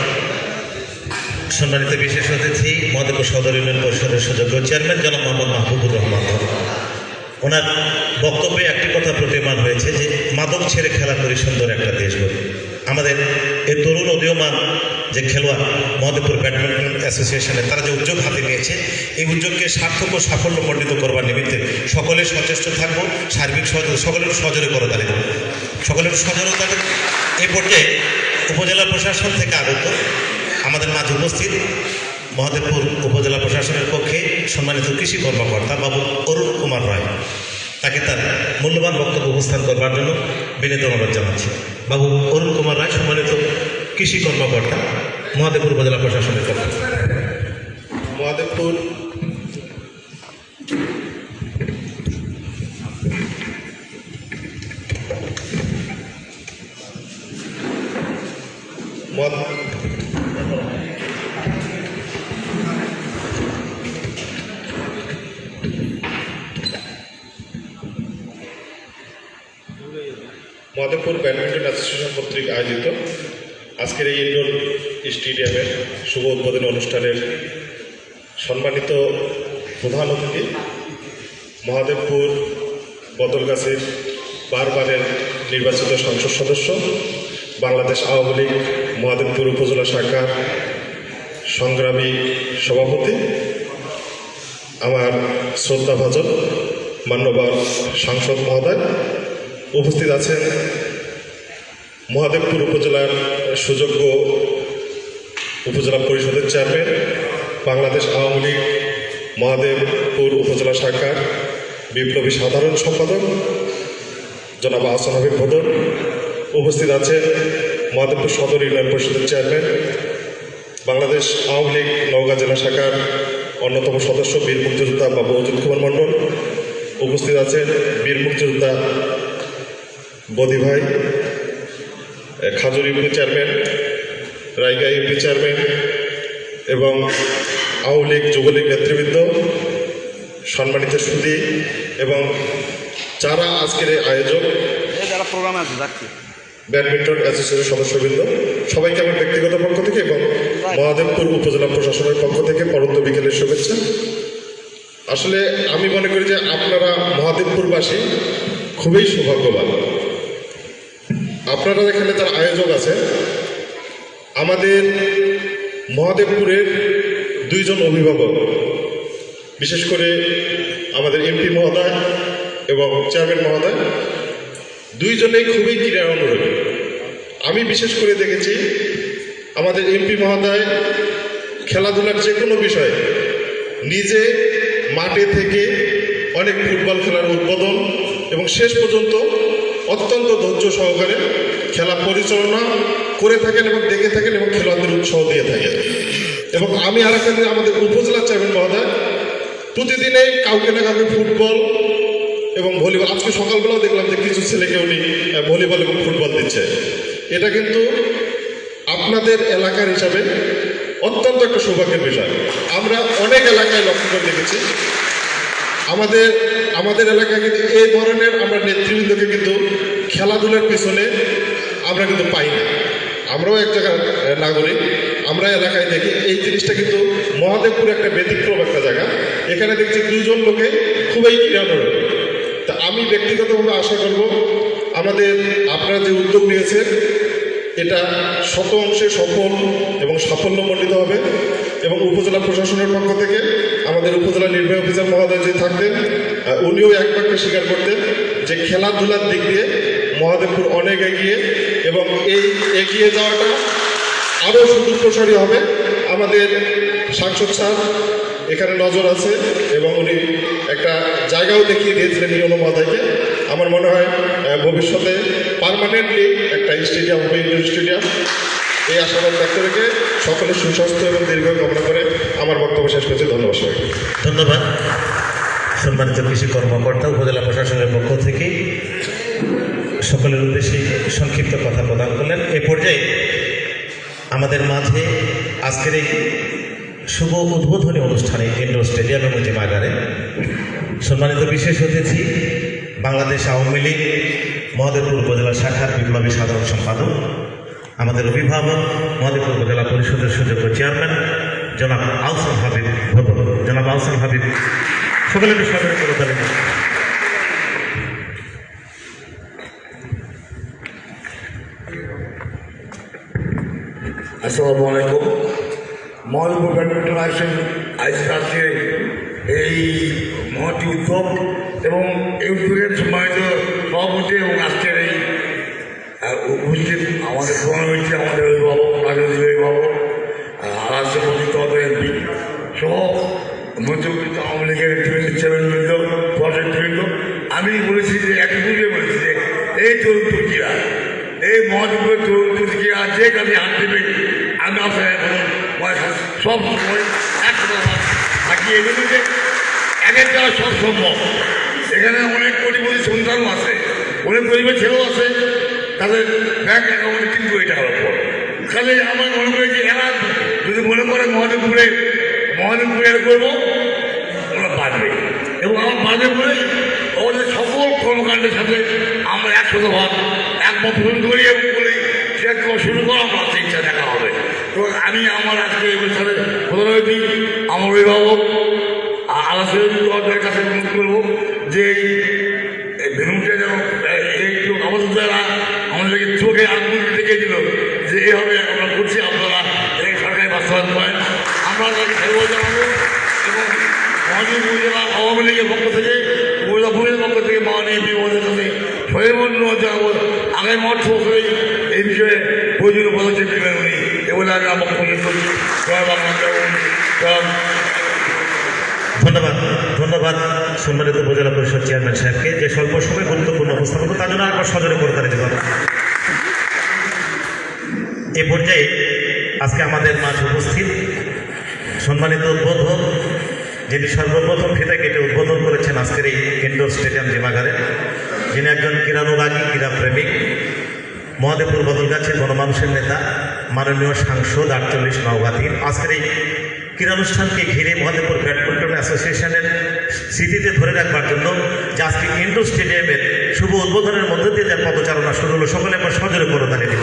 সম্মানিত বিশেষ অতিথি মহাদেবপুর সদর ইউনিয়ন পরিষদের সুযোগ্য চেয়ারম্যান জনাব মোহাম্মদ মাহবুবুর রহমান। ওনার বক্তব্যে একটি কথা প্রতীয়মান হয়েছে যে মাদক ছেড়ে খেলা করি সুন্দর একটা দেশ গড়ি। আমাদের এই তরুণ উদীয়মান যে খেলোয়াড় মহাদেবপুর ব্যাডমিন্টন অ্যাসোসিয়েশনে তারা যে উদ্যোগ হাতে নিয়েছে, এই উদ্যোগকে সার্থক ও সাফল্যমণ্ডিত করবার নিমিত্তে সকলে সচেষ্ট থাকবো, সার্বিক সকলের সজোরে করে দাঁড়িয়ে সকলের সজোরতার এই পর্যায়ে উপজেলা প্রশাসন থেকে আগত আমাদের মাঝে উপস্থিত মহাদেবপুর উপজেলা প্রশাসনের পক্ষে সম্মানিত কৃষি কর্মকর্তা বাবু অরুণ কুমার রায়, তাকে তার মূল্যবান বক্তব্য উপস্থান করবার জন্য বিনীত অনুরোধ জানাচ্ছি। বাবু অরুণ কুমার রায়, সম্মানিত কৃষি কর্মকর্তা মহাদেবপুর উপজেলা প্রশাসনের পক্ষে। মহাদেবপুর মহাদেবপুর ব্যাডমিন্টন অ্যাসোসিয়েশন কর্তৃক আয়োজিত আজকের এই ইনডোর স্টেডিয়ামের শুভ উদ্বোধনী অনুষ্ঠানের সম্মানিত প্রধান অতিথি মহাদেবপুর বদলগাছির বারবারের নির্বাচিত সংসদ সদস্য, বাংলাদেশ আওয়ামী লীগ মহাদেবপুর উপজেলা শাখার সংগ্রামী সভাপতি আমার শ্রদ্ধাভাজন মান্যবর সাংসদ মহোদয়, উপস্থিত আছেন মহাদেবপুর উপজেলার সুযোগ্য উপজেলা পরিষদের চেয়ারম্যান, বাংলাদেশ আওয়ামী লীগ মহাদেবপুর উপজেলা শাখার বিপ্লবী সাধারণ সম্পাদক জনাব আহসান হাবিব ভদর, উপস্থিত আছেন মহাদেবপুর সদর ইউনিয়ন পরিষদের চেয়ারম্যান, বাংলাদেশ আওয়ামী লীগ নওগাঁ জেলা শাখার অন্যতম সদস্য বীর মুক্তিযোদ্ধা বাবু অজিত কুমার মণ্ডল, উপস্থিত আছেন বীর মুক্তিযোদ্ধা বদি ভাই, খাজুর ইউপি চেয়ারম্যান, রায়গা ইউপি চেয়ারম্যান এবং আওয়ামী লীগ যুবলীগ নেতৃবৃন্দ, সম্মানিত সুধী এবং যারা আজকের এই আয়োজক যারা প্রোগ্রামে আছে যাচ্ছি ব্যাডমিন্টন অ্যাসোসিয়েশনের সদস্যবৃন্দ, সবাইকে আমার ব্যক্তিগত পক্ষ থেকে এবং মহাদেবপুর উপজেলা প্রশাসনের পক্ষ থেকে পরন্ত বিকেলের শুভেচ্ছা। আসলে আমি মনে করি যে আপনারা মহাদেবপুরবাসী খুবই সৌভাগ্যবান। আপনারা এখানে যারা আয়োজক আছে, আমাদের মহাদেবপুরের দুইজন অভিভাবক, বিশেষ করে আমাদের এমপি মহোদয় এবং চেয়ারম্যান মহোদয়, দুইজনেই খুবই ক্রীড়া অনুরাগী। আমি বিশেষ করে দেখেছি আমাদের এমপি মহোদয় খেলাধুলার যে কোনো বিষয়ে নিজে মাঠে থেকে অনেক ফুটবল খেলার উদ্বোধন এবং শেষ পর্যন্ত অত্যন্ত ধৈর্য সহকারে খেলা পরিচালনা করে থাকেন এবং দেখে থাকেন এবং খেলোয়াড়দের উৎসাহ দিয়ে থাকেন। এবং আমি আরেকটা দিন আমাদের উপজেলা চেয়ারম্যান মহোদয় প্রতিদিনেই কাউকে না কাউকে ফুটবল এবং ভলিবল, আজকে সকালবেলাও দেখলাম যে কিছু ছেলেকে উনি ভলিবল এবং ফুটবল দিচ্ছে। এটা কিন্তু আপনাদের এলাকার হিসাবে অত্যন্ত একটা সৌভাগ্যের বিষয়। আমরা অনেক এলাকায় লক্ষ্য করে দেখেছি, আমাদের এলাকায় কিন্তু এই ধরনের আমরা নেতৃবৃন্দকে কিন্তু খেলাধুলার পিছনে আমরা কিন্তু পাই না। আমরাও এক জায়গার নাগরিক, আমরা এলাকায় দেখি এই জিনিসটা কিন্তু মহাদেবপুর একটা ব্যতিক্রম একটা জায়গা। এখানে দেখছি দুজন লোকে খুবই ক্রীড়ানুরাগী। তা আমি ব্যক্তিগতভাবে আশা করব আমাদের আপনারা যে উদ্যোগ নিয়েছেন এটা শত অংশে সফল এবং সাফল্যমণ্ডিত হবে। এবং উপজেলা প্রশাসনের পক্ষ থেকে আমাদের উপজেলা নির্বাহী অফিসার মহোদয় যে থাকতেন, উনিও এক বাক্যে স্বীকার করতেন যে খেলাধুলার দিক দিয়ে মহাদেবপুর অনেক এগিয়ে, এবং এই এগিয়ে যাওয়াটা আরও সুদূরপ্রসারী হবে। আমাদের সাংসদ স্যার এখানে নজর আছে এবং উনি একটা জায়গাও দেখিয়ে দিয়েছিলেন ইউনো মহোদয়কে। আমার মনে হয় ভবিষ্যতে পার্মানেন্টলি একটা স্টেডিয়াম হবে, ইন্ডোর স্টেডিয়াম। এই আশাবাদ ব্যক্ত রেখে সকলের সুস্বাস্থ্য এবং দীর্ঘ কামনা করে আমার বক্তব্য শেষ করছি। ধন্যবাদ সবাইকে। ধন্যবাদ। সম্মানিত কৃষি কর্মকর্তা, উপজেলা প্রশাসনের পক্ষ থেকে সকলের উদ্দেশ্যে সংক্ষিপ্ত কথা প্রদান করলেন। এ পর্যায়ে আমাদের মাঝে আজকের এই শুভ উদ্বোধনী অনুষ্ঠানে ইন্ডোর স্টেডিয়াম এবং যে ময়দানে সম্মানিত বিশেষ অতিথি বাংলাদেশ আওয়ামী লীগ মহাদেবপুর উপজেলা শাখার বিপ্লবী সাধারণ সম্পাদক, আমাদের অভিভাবক মহাদেবপুর উপজেলা পরিষদের সুযোগ্য চেয়ারম্যান জনাব আহসান হাবিব ভদর। জনাব আহসান হাবিব সকলের স্বাগত করে। আসসালামু আলাইকুম। মহাদেবপুর ব্যাডমিন্টন আজকে এই মহতি উদ্যোগ এবং এই উদ্যোগের সম্মানিত সভাপতি এবং আজকের এই উপস্থিত আমাদের প্রধান হয়েছে আমাদের অভিভাবক, রাজনৈতিক অভিভাবক, রাষ্ট্রপতি এমপি সহ মধ্যবিত্ত আওয়ামী লীগের চেয়ারম্যানবৃন্দ, প্রজেক্টবৃন্দ। আমি বলেছি যে একটুকুই বলেছি যে এই তরুণ তুর্কিরা, এই মহাদেবপুরের তরুণ তুর্কিরা যে কাজে হাত দেবে আমি আপনার সব সময় একসাথে থাকি। এগুলো যে একের দ্বারা সব সম্ভব। এখানে অনেক কোটিপতি সন্তানও আছে, অনেক গরিবের ছেলেও আছে, তাদের ব্যাংক অ্যাকাউন্টে 3 কোটি টাকার উপর। কাজে আমার মনে করি যে এরা যদি মনে করে মহাদেবপুরে করবো, ওরা বাঁচবে। এবং আমার বাঁধে বলে ওদের সকল কর্মকাণ্ডের সাথে আমরা একসাথে একমত পোষণ করি এবং বলি সে শুরু করা আমার ইচ্ছা দেখা হবে। তো আমি আমার আজকে এই অনুষ্ঠানে প্রধানমন্ত্রী আমার অভিভাবক আলাসের কাছে অনুরোধ করবো যে এই ভেনুটা যেন একটু আমাদের দ্বারা আমাদেরকে চোখে আঙুল দেখে দিল যে এইভাবে আমরা করছি, আপনারা এই সরকারি বাস্তবায়ন করেন। আমরা খেলবো জানাবো এবং মহাদেব উপজেলা আওয়ামী লীগের পক্ষ থেকে উপজেলার পক্ষ থেকে মাননীয় বিমলের কাছে সর্বন্য জানাবো আগামী মার্চ বছরেই এই বিষয়ে প্রয়োজনীয় পদক্ষেপ নেবেন উনি এগুলো আমি আমার বক্তব্য করি। জয় বাংলা, জয় বঙ্গবন্ধু, জয়। ধন্যবাদ ধন্যবাদ সম্মানিত উপজেলা পরিষদ চেয়ারম্যান সাহেবকে যে স্বল্প সময় গুরুত্বপূর্ণ উপস্থাপন তার জন্য একবার সজোরে করে তারা দেব। এ পর্যায়ে আজকে আমাদের মাঝে উপস্থিত সম্মানিত উদ্বোধক, যিনি সর্বপ্রথম ফিতা কেটে উদ্বোধন করেছেন আজকের এই ইনডোর স্টেডিয়াম জিমাগারে, যিনি একজন ক্রীড়ানুরাগী ক্রীড়াপ্রেমিক, মহাদেবপুর বদলগাছের গণমানুষের নেতা, মাননীয় সাংসদ 48 নওগাঁ 3। আজকের এই ক্রীড়ানুষ্ঠানকে ঘিরে মহাদেবপুর ব্যাডমিন্টন অ্যাসোসিয়েশনের স্মৃতিতে ধরে রাখবার জন্য যে আজকে ইনডোর স্টেডিয়ামের শুভ উদ্বোধনের মধ্যে দিয়ে যার পদচারণা শুরু হলো, সকলে একবার সজোরে করে দাঁড়িয়ে দিল।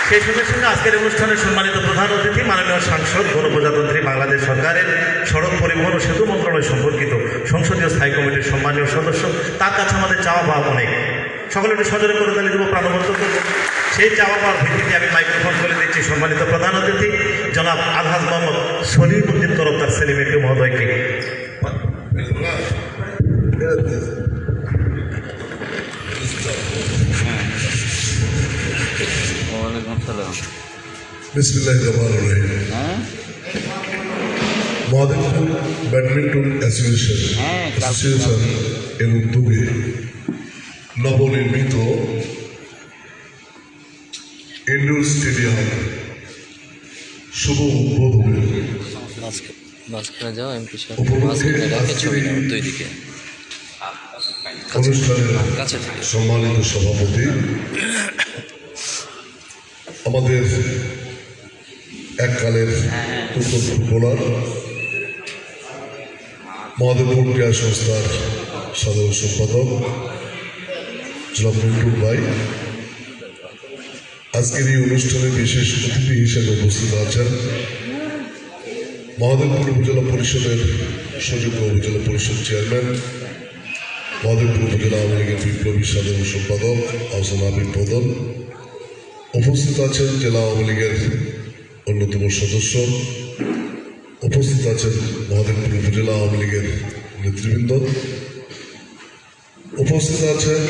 সেই সঙ্গে সঙ্গে আজকের অনুষ্ঠানের সম্মানিত প্রধান অতিথি মাননীয় সাংসদ গণপ্রজাতন্ত্রী বাংলাদেশ সরকারের সড়ক পরিবহন ও সেতু মন্ত্রণালয় সম্পর্কিত সংসদীয় স্থায়ী কমিটির সম্মানীয় সদস্য, তার কাছে আমাদের চাওয়া পাওয়া অনেক, সকলে একটু সজোরে করে দাঁড়িয়ে দেবো, প্রাণবন্ত করবো। সেই চাওয়া পাওয়ার ভিত্তিতে আমি মাইক্রোফোন করে দিচ্ছি সম্মানিত প্রধান অতিথি জনাব আলহাজ মোহাম্মদ সলিমউদ্দিন তরফদার সেলিমেকে মহোদয়কে। ওয়ালাইকুম আসসালাম। বিসমিল্লাহির রহমানির রহিম। মহাদেবপুর ব্যাডমিন্টন অ্যাসোসিয়েশন এর উদ্যোগে নবনির্মিত ইনডোর স্টেডিয়াম শুভ উদ্বোধনের উপলক্ষে অনুষ্ঠানের সম্মানিত সভাপতি আমাদের এককালের উত্তর ফুটবলার, মহাদেবপুর ক্রীড়া সংস্থার সাধারণ সম্পাদক জনাব মিন্টু ভাই, আজকের এই অনুষ্ঠানে বিশেষ অতিথি হিসেবে উপস্থিত আছেন মহাদেবপুর উপজেলা পরিষদের সুযোগ্য উপজেলা পরিষদ চেয়ারম্যান, মহাদেবপুর উপজেলা আওয়ামী লীগের বিপ্লবী সাধারণ সম্পাদক আহসান আবির বদন, উপস্থিত আছেন জেলা আওয়ামী লীগের অন্যতম সদস্য, উপস্থিত আছেন মহাদেবপুর উপজেলা আওয়ামী লীগের নেতৃবৃন্দ, উপস্থিত আছেন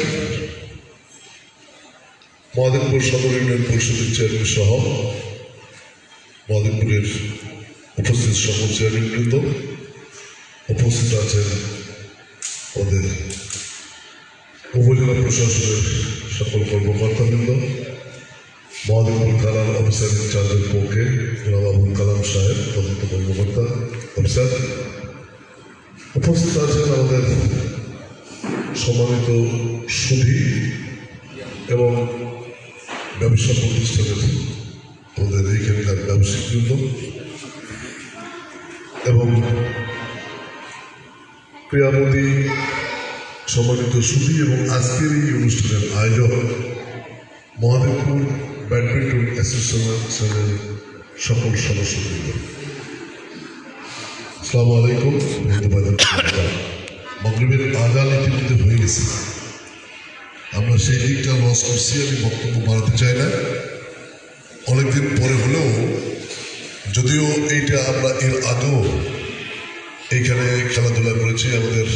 মহাদেবপুর সদর ইউনিয়ন পরিষদের চেয়ারম্যান সহ মহাদেবপুরের উপস্থিত সকল চেয়ারম্যানবৃন্দ, উপস্থিত আছেন ওদের উপজেলা প্রশাসনের সকল কর্মকর্তাবৃন্দ, মহাদেবপুর কালাম অফিসার ইনচার্জের পক্ষে জনাব আবুল কালাম সাহেব তদন্ত কর্মকর্তা অফিসার, উপস্থিত আছেন আমাদের সম্মানিত সুধী এবং ব্যবসা প্রতিষ্ঠানের আমাদের এইখানকার ব্যবসায়িকবৃন্দ এবং ক্রীড়ামোদী সম্মানিত সুধী এবং আজকের এই অনুষ্ঠানের আয়োজক মহাদেবপুর ব্যাডমিন্টন অ্যাসোসিয়েশনের সকল সদস্যবৃন্দ, আসসালামু আলাইকুম। মাগরিবের আজান ইতিমধ্যে হয়ে গেছে, আমরা সেই দিকটা লস করছি, আমি বক্তব্য বাড়াতে চাই না। অনেকদিন পরে হলেও, যদিও এইটা আমরা এর আগেও এইখানে খেলাধুলা করেছি, আমাদের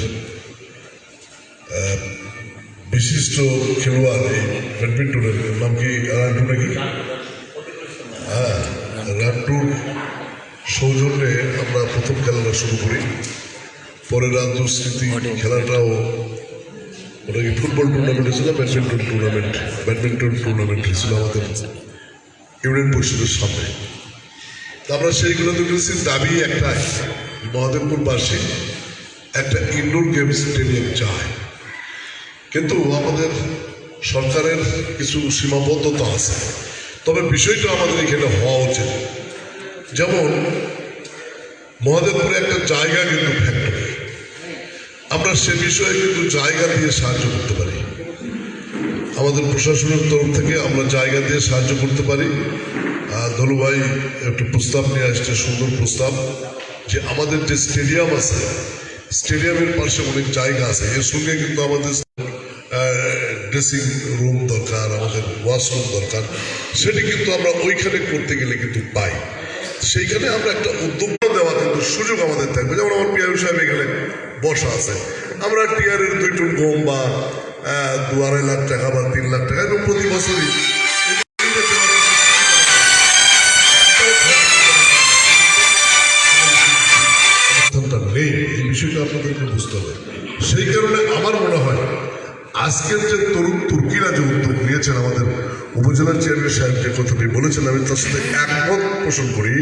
বিশিষ্ট খেলোয়াড় এই ব্যাডমিন্টনের নাম কি রান্টু নাকি? হ্যাঁ, রান্টুর সৌজন্যে আমরা প্রথম খেলাটা শুরু করি, পরে রান্টুর স্মৃতি খেলাটাও ওটা কি ফুটবল টুর্নামেন্ট হয়েছিল, ব্যাডমিন্টন টুর্নামেন্ট হয়েছিল আমাদের ইউনিয়ন পরিষদের সামনে। তা আমরা সেইগুলোতে করেছি, দাবি একটাই, মহাদেবপুরবাসী একটা ইনডোর গেম স্টেডিয়াম চায়, কিন্তু আমাদের সরকারের কিছু সীমাবদ্ধতা আছে, তবে বিষয়টা আমাদের এখানে হওয়া উচিত। যেমন মহাদেবপুরে একটা জায়গা কিন্তু ফ্যাক্টরি, আমরা সে বিষয়ে কিন্তু জায়গা দিয়ে সাহায্য করতে পারি, আমাদের প্রশাসনের তরফ থেকে আমরা জায়গা দিয়ে সাহায্য করতে পারি। ধলু ভাই একটু প্রস্তাব নিয়ে আসছে, সুন্দর প্রস্তাব, যে আমাদের যে স্টেডিয়াম আছে, স্টেডিয়ামের পাশে অনেক জায়গা আছে, এর সঙ্গে কিন্তু আমাদের ড্রেসিং রুম দরকার, আমাদের ওয়াশরুম দরকার, সেটি কিন্তু আমরা ওইখানে করতে গেলে কিন্তু পাই। সেইখানে আমরা একটা উদ্যোগ দেওয়া কিন্তু সুযোগ আমাদের থাকবে। যেমন আমার পিয়ার সাহেব এখানে বসা আছে, আমরা টিয়ারের 2 টন গম বা 2-2.5 লাখ টাকা বা 3 লাখ টাকা এবং প্রতি বছরই নেই, এই বিষয়টা আপনাদেরকে বুঝতে হবে। সেই কারণে আমার মনে হয় আজকের যে তরুণ তুর্কিরা যে উদ্যোগ নিয়েছেন, আমাদের উপজেলার চেয়ারম্যান সাহেব যে কথাটি বলেছেন, আমি তার সাথে একমত পোষণ করি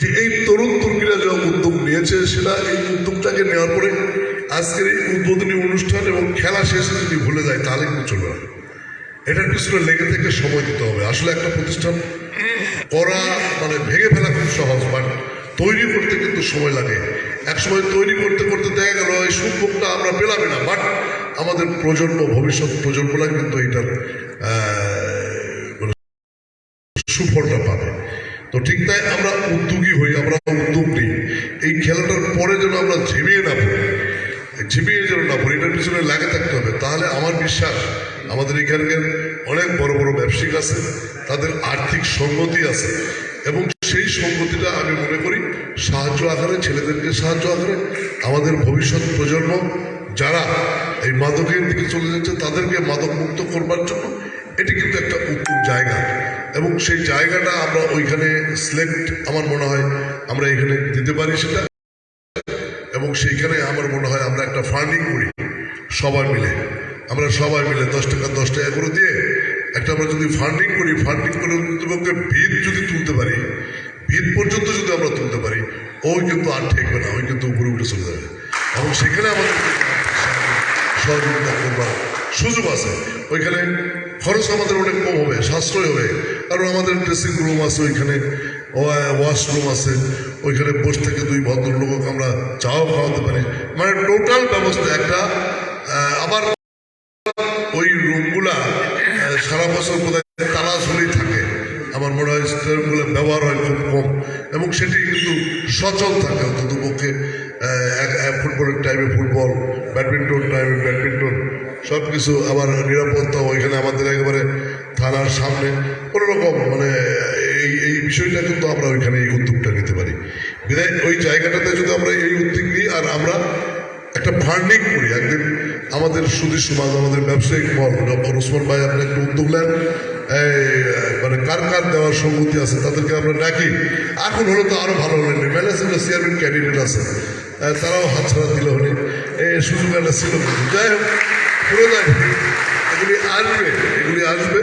যে এই তরুণ তুর্কিরা যে উদ্যোগ নিয়েছে, সেটা এই উদ্যোগটাকে নেওয়ার পরে আজকের এই উদ্বোধনী অনুষ্ঠান এবং খেলা শেষে যদি ভুলে যায় তাহলে কিন্তু চলবে না। এটার পিছনে লেগে থেকে সময় দিতে হবে। আসলে একটা প্রতিষ্ঠান করা মানে ভেঙে ফেলা খুব সহজ, বাট তৈরি করতে কিন্তু সময় লাগে। একসময় তৈরি করতে করতে দেখা গেল এই সুযোগটা আমরা পেলাম না, বাট আমাদের প্রজন্ম, ভবিষ্যৎ প্রজন্মরা কিন্তু এটার সুফলটা পাবে। তো ঠিক তাই আমরা উদ্যোগী হই, আমরা উদ্যোগ নিই এই খেলাটার পরে যেন আমরা ঝিমিয়ে না পড়ি, ঝিমিয়ে যেন না পড়ি, এটার পিছনে লাগে থাকতে হবে। তাহলে আমার বিশ্বাস আমাদের এখানকার অনেক বড় বড় ব্যবসায়িক আছে, তাদের আর্থিক সঙ্গতি আছে এবং সেই সঙ্গতিটা আমি মনে করি সাহায্য আকারে, ছেলেদেরকে সাহায্য আকারে আমাদের ভবিষ্যৎ প্রজন্ম যারা এই মাদকের দিকে চলে যাচ্ছে তাদেরকে মাদক মুক্ত করবার জন্য এটি কিন্তু একটা উত্তম জায়গা এবং সেই জায়গাটা আমরা ওইখানে সিলেক্ট আমার মনে হয় আমরা এখানে দিতে পারি সেটা। এবং সেইখানে আমার মনে হয় আমরা একটা ফান্ডিং করি সবাই মিলে, আমরা সবাই মিলে 10 টাকা 10 টাকা করে দিয়ে একটা আমরা যদি ফান্ডিং করি, ফান্ডিং করে অন্ততপক্ষে ভিত যদি তুলতে পারি, ভিত পর্যন্ত যদি আমরা তুলতে পারি, ওই কিন্তু আর ঠেকবে না, ওই কিন্তু উপরে উঠে চলে যাবে এবং সেখানে আমাদের সহযোগিতা করবার সুযোগ আছে। ওইখানে খরচ আমাদের অনেক কম হবে, সাশ্রয় হবে, কারণ আমাদের ড্রেসিং রুম আছে, ওইখানে ওয়াশরুম আছে, ওইখানে বসে থেকে 2 ভদ্রলোক আমরা চাও খাওয়াতে পারি, মানে টোটাল ব্যবস্থা একটা। আবার ওই রুমগুলা সারা বছর কোথায় তালা ঝুলেই থাকে, আমার মনে হয় স্টেডিয়ামগুলো ব্যবহার হয় খুব কম এবং সেটি কিন্তু সচল থাকে। অন্তত পক্ষে ফুটবলের টাইমে ফুটবল, ব্যাডমিন্টন টাইমে ব্যাডমিন্টন, সব কিছু। আবার নিরাপত্তা ওইখানে আমাদের একেবারে থানার সামনে কোনো রকম মানে এই বিষয়টা কিন্তু আমরা ওইখানে এই উদ্যোগটা নিতে পারি। বিধায় ওই জায়গাটাতে যদি আমরা এই উদ্যোগ নিই আর আমরা একটা ফান্ডিং করি, একদিন আমাদের সুদী সমাজ, আমাদের ব্যবসায়িক মল, ডক্টর ওসমান ভাই আপনি একটা উদ্যোগ নেন, মানে কার কার দেওয়ার সঙ্গতি আছে তাদেরকে আমরা ডাকি। এখন হলে তো আরও ভালো হলেন, ম্যানেজমেন্ট চেয়ারম্যান ক্যান্ডিডেট আছে, তারাও হাতছাড়া দিল হলে এই সুযোগ একটা ছিল। যাই হোক, পুরো যায় এগুলি আসবে।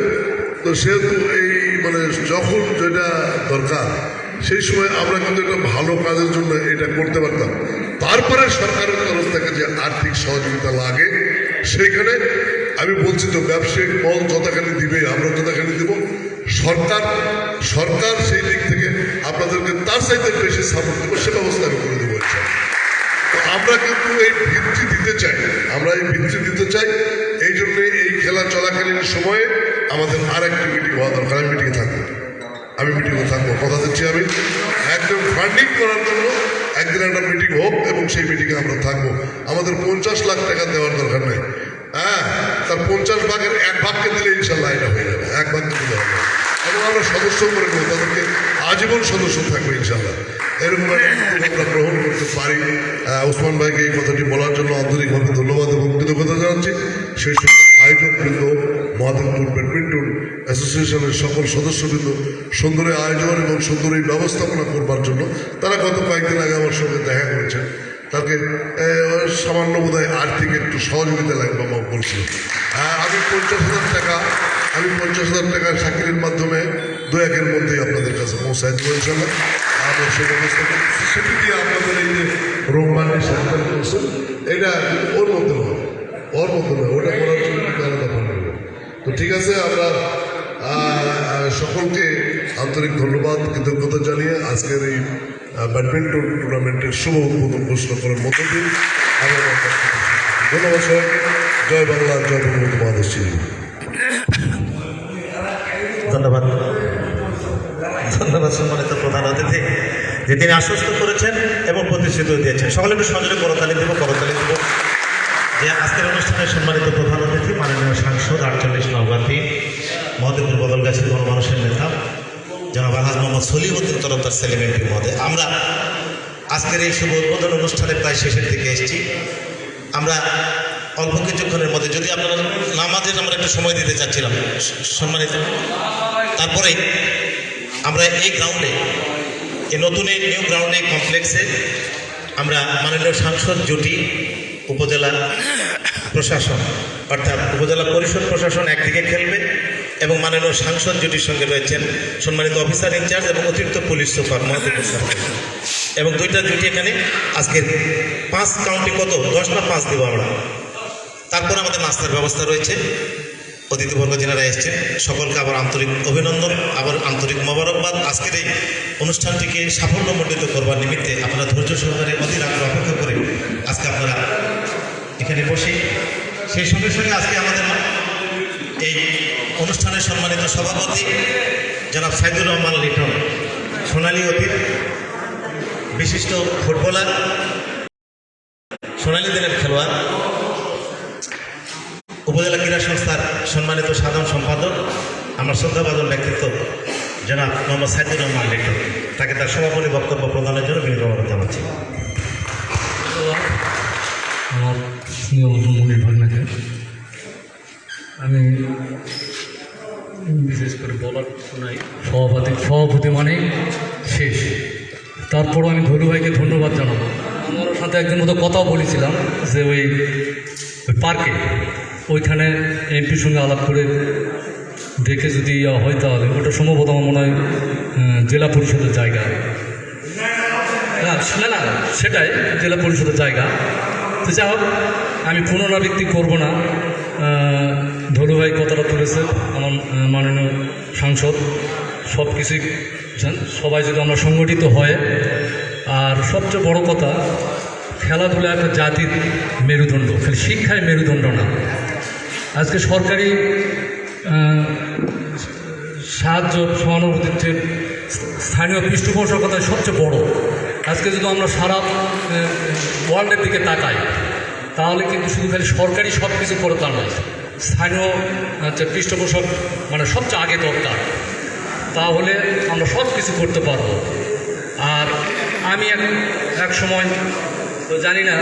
তো সেহেতু এই মানে যখন যেটা দরকার সেই সময় আমরা কিন্তু একটা ভালো কাজের জন্য এটা করতে পারতাম। তারপরে সরকারের তরফ থেকে যে আর্থিক সহযোগিতা লাগে সেইখানে আমি বলছি তো ব্যবসায়িক মল যতখানি দিবে আমরা ততখানি দেব। সরকার সেই দিক থেকে আপনাদেরকে তার চাইতে বেশি সাপোর্ট দেবো, সে ব্যবস্থা আমি করে দেবো। তো আমরা কিন্তু এই ভিত্তি দিতে চাই, আমরা এই ভিত্তি দিতে চাই। এই জন্যে এই খেলা চলাকালীন সময়ে আমাদের আর একটি মিটিং হওয়া দরকার। আমি মিটিংয়ে থাকবো, কথা দিচ্ছি। আমি একদম ফান্ডিং করার জন্য একদিন একটা মিটিং হোক এবং সেই মিটিংয়ে আমরা থাকবো। আমাদের 50 লাখ টাকা দেওয়ার দরকার নেই, হ্যাঁ, তার 50 ভাগের 1 ভাগকে দিলে ইনশাল্লাহ এটা হয়ে যাবে। 1 ভাগ দিলে হবে এবং আমরা সদস্য করে নেবো, তাদেরকে আজীবন সদস্য থাকবে ইনশাল্লাহ। এরকম আমরা গ্রহণ করতে পারি। ওসমান ভাইকে এই কথাটি বলার জন্য আন্তরিকভাবে ধন্যবাদ এবং কৃতজ্ঞতা জানাচ্ছি। সেই আয়োজকবৃন্দ, মহাদেবপুর ব্যাডমিন্টন অ্যাসোসিয়েশনের সকল সদস্যবৃন্দ সুন্দর আয়োজন এবং সুন্দর এই ব্যবস্থাপনা করবার জন্য তারা গত কয়েকদিন আগে আমার সঙ্গে দেখা করেছেন। তাকে সামান্য বোধহয় আর্থিক একটু সহযোগিতা লাগবে আমার বলছিল। আমি 50,000 টাকা চাকরির মাধ্যমে 2-1-এর মধ্যেই আপনাদের কাছে পৌঁছায় দেবো ইনশাল্লাহ। আমরা সেই ব্যবস্থা করছি, সেটি দিয়ে আপনাদের এই যে রোগবাণী সেন্টার করছেন এটা ওর মধ্যে নয়, ওটা করার জন্য আলাদা ফান্ড নেব। তো ঠিক আছে, আমরা সকলকে আন্তরিক ধন্যবাদ, কৃতজ্ঞতা জানিয়ে আজকের এই ব্যাডমিন্টন টুর্নামেন্টের শুভ উদ্বোধন ঘোষণা করার মধ্য দিয়ে ধন্যবাদ সবাই। জয় বাংলা, জয় বঙ্গবন্ধু মহাদেশ। ধন্যবাদ সম্মানিত প্রধান অতিথি, যে তিনি আশ্বস্ত করেছেন এবং প্রতিশ্রুতি দিয়েছেন। সকলে একটু সহযোগে করতালি দেব যে আজকের অনুষ্ঠানের সম্মানিত প্রধান অতিথি মাননীয় সাংসদ 48 নওগাঁ 3 মহাদেবপুর বদলগাছির গণমানুষের নেতা জনাব আলহাজ মোহাম্মদ সলিমউদ্দিন তরফদার সেলিম এমপি মহোদয়। আমরা আজকের এই শুভ উদ্বোধন অনুষ্ঠানে প্রায় শেষের দিকে এসেছি। আমরা অল্প কিছুক্ষণের মধ্যে, যদি আপনারা নামাজের আমরা একটু সময় দিতে চাচ্ছিলাম সম্মানিত, তারপরে আমরা এই গ্রাউন্ডে, এই নতুন এই নিউ গ্রাউন্ডে কমপ্লেক্সে আমরা মাননীয় সাংসদ জুটি, উপজেলা প্রশাসন অর্থাৎ উপজেলা পরিষদ প্রশাসন একদিকে খেলবে এবং মাননীয় সাংসদ জুটির সঙ্গে রয়েছেন সম্মানিত অফিসার ইনচার্জ এবং অতিরিক্ত পুলিশ সুপার মহোদয় এবং দুইটা জুটি এখানে আজকের 5 কাউন্টি কত 10 না 5 দেবো আমরা। তারপর আমাদের নাস্তার ব্যবস্থা রয়েছে। অতিথিবর্গ যারা এসেছেন সকলকে আবার আন্তরিক অভিনন্দন, আবার আন্তরিক মোবারকবাদ। আজকের এই অনুষ্ঠানটিকে সাফল্যমণ্ডিত করবার নিমিত্তে আপনারা ধৈর্য সহকারে অধীর আগ্রহ অপেক্ষা করে আজকে আপনারা এখানে বসে, সেই সঙ্গে সঙ্গে আজকে আমাদের এই অনুষ্ঠানের সম্মানিত সভাপতি জনাব সাইদুর রহমান লিটন, সোনালী অতীত, বিশিষ্ট ফুটবলার, সোনালী দিনের খেলোয়াড়, উপজেলা ক্রীড়া সংস্থার সম্মানিত সাধারণ সম্পাদক, আমার শ্রদ্ধাভাজন ব্যক্তিত্ব জনাব মোহাম্মদ সাইদুর রহমান লিটন, তাকে তার সমাপনী বক্তব্য প্রদানের জন্য বিনীত অনুরোধ জানাচ্ছি। আমার স্নেহ মনির ভাগনাকে আমি বিশেষ করে বলার নাই, সভাপতি মানেই শেষ। তারপরও আমি ধলু ভাইকে ধন্যবাদ জানাবো। আমার সাথে একজন মতো কথাও বলেছিলাম যে ওই পার্কে ওইখানে এমপির সঙ্গে আলাপ করে দেখে যদি হয় তাহলে ওটা সম্ভবত আমার মনে হয় জেলা পরিষদের জায়গা। না সেটাই জেলা পরিষদের জায়গা। তো যাই হোক, আমি পুনরাবৃত্তি করব না। ধলু ভাই কথাটা তুলেছে, আমার মাননীয় সাংসদ, সব কিছুই সবাই যদি আমরা সংগঠিত হয়, আর সবচেয়ে বড় কথা খেলাধুলা একটা জাতির মেরুদণ্ড, খালি শিক্ষায় মেরুদণ্ড না। আজকে সরকারি সাহায্য সহানুভূতির স্থানীয় পৃষ্ঠপোষকতা সবচেয়ে বড়। আজকে যদি আমরা সারা ওয়ার্ল্ডের দিকে তাকাই তাহলে কিন্তু শুধু খালি সরকারি সব কিছু করে তা নয়, স্থানীয় পৃষ্ঠপোষক মানে সবচেয়ে আগে দরকার, তাহলে আমরা সব কিছু করতে পারবো। আর আমি এক সময় তো জানি না,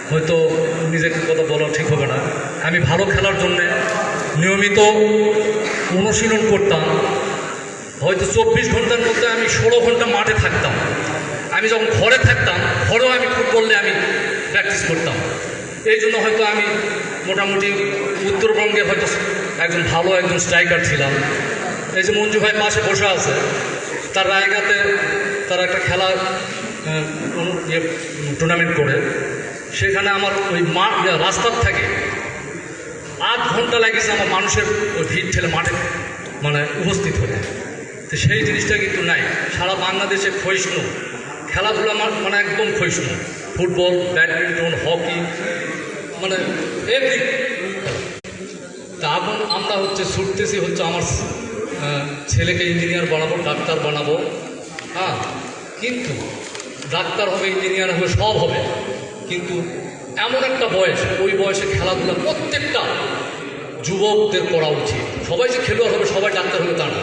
হয়তো নিজেকে কথা বলা ঠিক হবে না, আমি ভালো খেলার জন্যে নিয়মিত অনুশীলন করতাম। হয়তো 24 ঘন্টার মধ্যে আমি 16 ঘন্টা মাঠে থাকতাম। আমি যখন ঘরে থাকতাম, ঘরেও আমি ফুটবলে আমি প্র্যাকটিস করতাম। এই জন্য হয়তো আমি মোটামুটি উত্তরবঙ্গের হয়তো একজন স্ট্রাইকার ছিলাম। এই যে মঞ্জু ভাই পাশে বসে আছে, তার রায়গাতে তারা একটা খেলা টুর্নামেন্ট করে, সেখানে আমার ওই রাস্তার থেকে 8 ঘন্টা লাগিয়েছে আমার মানুষের ওই ভিড় ঠেলে মাঠে মানে উপস্থিত হতে। তো সেই জিনিসটা কিন্তু নাই। সারা বাংলাদেশে ক্ষয়িষ্ণু খেলাধুলা মানে একদম ক্ষয়িষ্ণু, ফুটবল, ব্যাডমিন্টন, হকি, মানে এভরি। তা এখন আমরা ছুটতেছি আমার ছেলেকে ইঞ্জিনিয়ার বানাবো, ডাক্তার বানাবো। হ্যাঁ, কিন্তু ডাক্তার হবে, ইঞ্জিনিয়ার হবে, সব হবে, কিন্তু এমন একটা বয়স, ওই বয়সে খেলাধুলা প্রত্যেকটা যুবকদের করা উচিত। সবাই যে খেলোয়াড় হবে, সবাই ডাক্তার হবে তা না।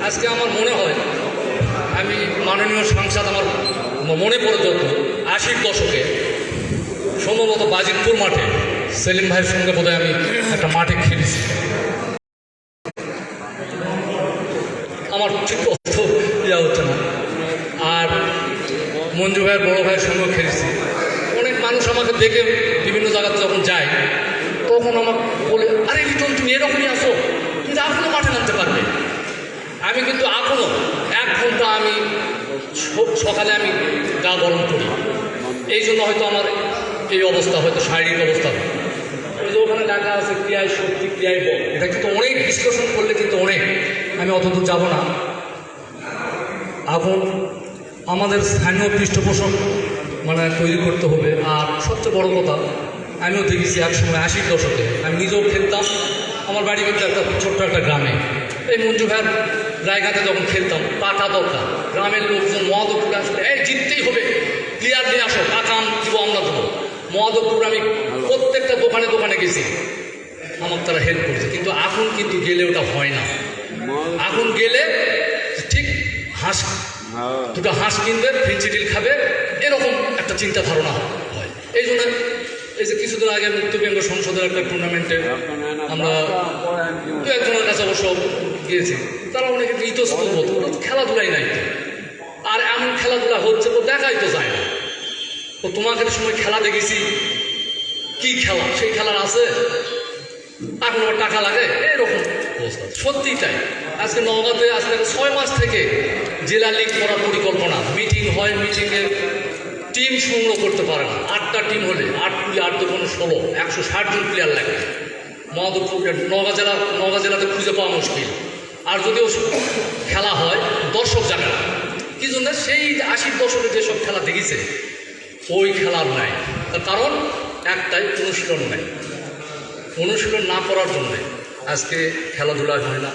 আজকে আমার মনে হয়, আমি মাননীয় সাংসদ আমার মনে পড়ে যত 80-র দশকে সম্ভবত বাজিতপুর মাঠে সেলিম ভাইয়ের সঙ্গে বোধহয় আমি একটা মাঠে খেলেছি। আমার ঠিক অর্থ ইয়া হচ্ছে না। আর মঞ্জু ভাইয়ের বড় ভাইয়ের সঙ্গেও খেলেছি। অনেক মানুষ আমাকে দেখে বিভিন্ন জায়গাতে যখন যায় তখন আমাকে বলে, আরে লিটন তুমি এরকমই আসো, কিন্তু এখনও মাঠে নামতে পারবে। আমি কিন্তু এখনও 1 ঘন্টা আমি সকালে আমি গা গরম করি। এই জন্য হয়তো আমার এই অবস্থা, হয়তো শারীরিক অবস্থা। ওই যে ওখানে লেখা আছে ক্রিয়ায় শক্তি, ক্রিয়ায় বল, এটা কিন্তু অনেক বিশ্লেষণ করলে কিন্তু অনেক, আমি অতদূর যাব না। এখন আমাদের স্থানীয় পৃষ্ঠপোষক মানে তৈরি করতে হবে। আর সবচেয়ে বড় কথা, আমিও দেখেছি একসময় 80-র দশকে আমি নিজেও খেলতাম। আমার বাড়ি কিন্তু একটা ছোট্ট একটা গ্রামে, এই মঞ্জু ভাইয়ের জায়গাতে যখন খেলতাম, টাকা দরকার, গ্রামের লোকজন মহাদপুরে আসলে এই জিততেই হবে, প্লেয়ার নিয়ে আসো, টাকা দিব আমরা দেবো। মহাদপুরে আমি প্রত্যেকটা দোকানে দোকানে গেছি, আমাকে তারা হেল্প করেছে। কিন্তু এখন কিন্তু গেলে ওটা হয় না। এখন গেলে ঠিক দুটো হাঁস কিনবে, ফ্রিচিডিল খাবে, এরকম একটা চিন্তা ধারণা হয়। এই জন্য এই যে কিছুদিন আগে মুক্তবেঙ্গ সংসদের একটা টুর্নামেন্টে আমরা দু একজনের কাছে অবশ্য গিয়েছি, তারা অনেকে ইতস্তত বোধ করে, খেলাধুলাই নাই তো। আর এমন খেলাধুলা হচ্ছে তো দেখাই তো যায় না। তো তোমাকে সময় খেলা দেখেছি, কি খেলা, সেই খেলার আছে এখন আবার টাকা লাগে, এরকম অবস্থা। সত্যিই তাই। আজকে নওগাঁতে আজকে 6 মাস থেকে জেলা লীগ করার পরিকল্পনা, মিটিং হয়, মিটিংয়ে টিম সংগ্রহ করতে পারে না। 8টা টিম হলে 8 × 8 = 16, 160 জন প্লেয়ার লাগে। নওগাঁ জেলাতে খুঁজে পাওয়া মুশকিল। আর যদিও খেলা হয় দর্শক জানে না কি জন্য, সেই 80-র দশকে যেসব খেলা দেখেছে ওই খেলার নাই। তার কারণ একটাই, অনুশীলন নাই। অনুশীলন না করার জন্যে আজকে খেলাধুলা হয় না,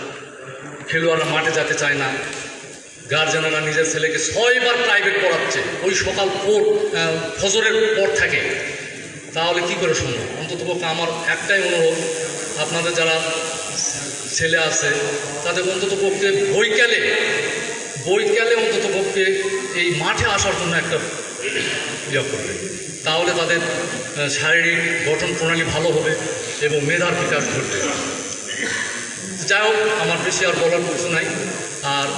খেলোয়াড়রা মাঠে যেতে চায় না। গার্জেনরা নিজের ছেলেকে 6 বার প্রাইভেট পড়াচ্ছে, ওই সকাল ফজরের পর থাকে। তাহলে কি করে সম্ভব? অন্ততপক্ষে আমার একটাই অনুরোধ, আপনাদের যারা ছেলে আছে তাদের অন্ততপক্ষে বৈকালে অন্ততপক্ষে এই মাঠে আসার জন্য একটা ইয়ে করবে। তাহলে তাদের শারীরিক গঠন প্রণালী ভালো হবে এবং মেধার বিকাশ ঘটবে। যাই হোক, আমার বেশি আর বলার কিছু নাই। আর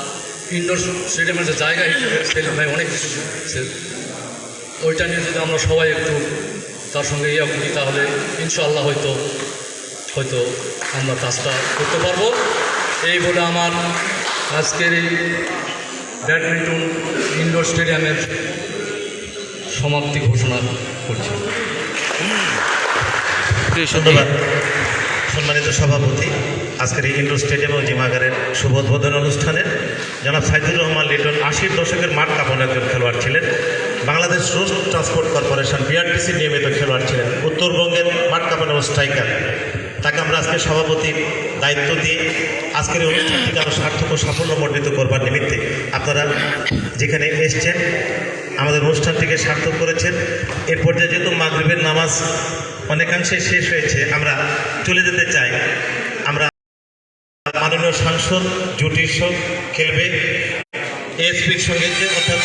ইনডোর স্টেডিয়ামের যে জায়গা হিসেবে সেলিম ভাই অনেক কিছু, ওইটা নিয়ে যদি আমরা সবাই একটু তার সঙ্গে ইয়া করি তাহলে ইনশাআল্লাহ হয়তো আমরা কাজটা করতে পারবো। এই বলে আমার আজকের এই ব্যাডমিন্টন ইনডোর স্টেডিয়ামের সমাপ্তি ঘোষণা করছি। ধন্যবাদ সম্মানিত সভাপতি। আজকের এই ইনডোর স্টেডিয়াম ও জিমাগারের শুভ উদ্বোধন অনুষ্ঠানের জনাব সাইদুর রহমান লিটন 80-র দশকের মাঠ কাঁপানো একজন খেলোয়াড় ছিলেন। Bangladesh road transport corporation BRTC নিয়মিত খেলোয়াড় ছিলেন। উত্তরবঙ্গের মাঠ কাঁপানো স্ট্রাইকার। তাকে আমরা আজকে সভাপতির দায়িত্ব দিয়ে আজকের এই অনুষ্ঠানটিকে আরও সার্থক ও সাফল্যমণ্ডিত করবার নিমিত্তে আপনারা যেখানে এসছেন আমাদের অনুষ্ঠানটিকে সার্থক করেছেন। এর পর্যায়ে যেহেতু মাগরিবের নামাজ অনেকাংশে শেষ হয়েছে, আমরা চলে যেতে চাই। আমরা মাননীয় সাংসদ জুটির সঙ্গে খেলবে এএসপির সঙ্গে, যে অর্থাৎ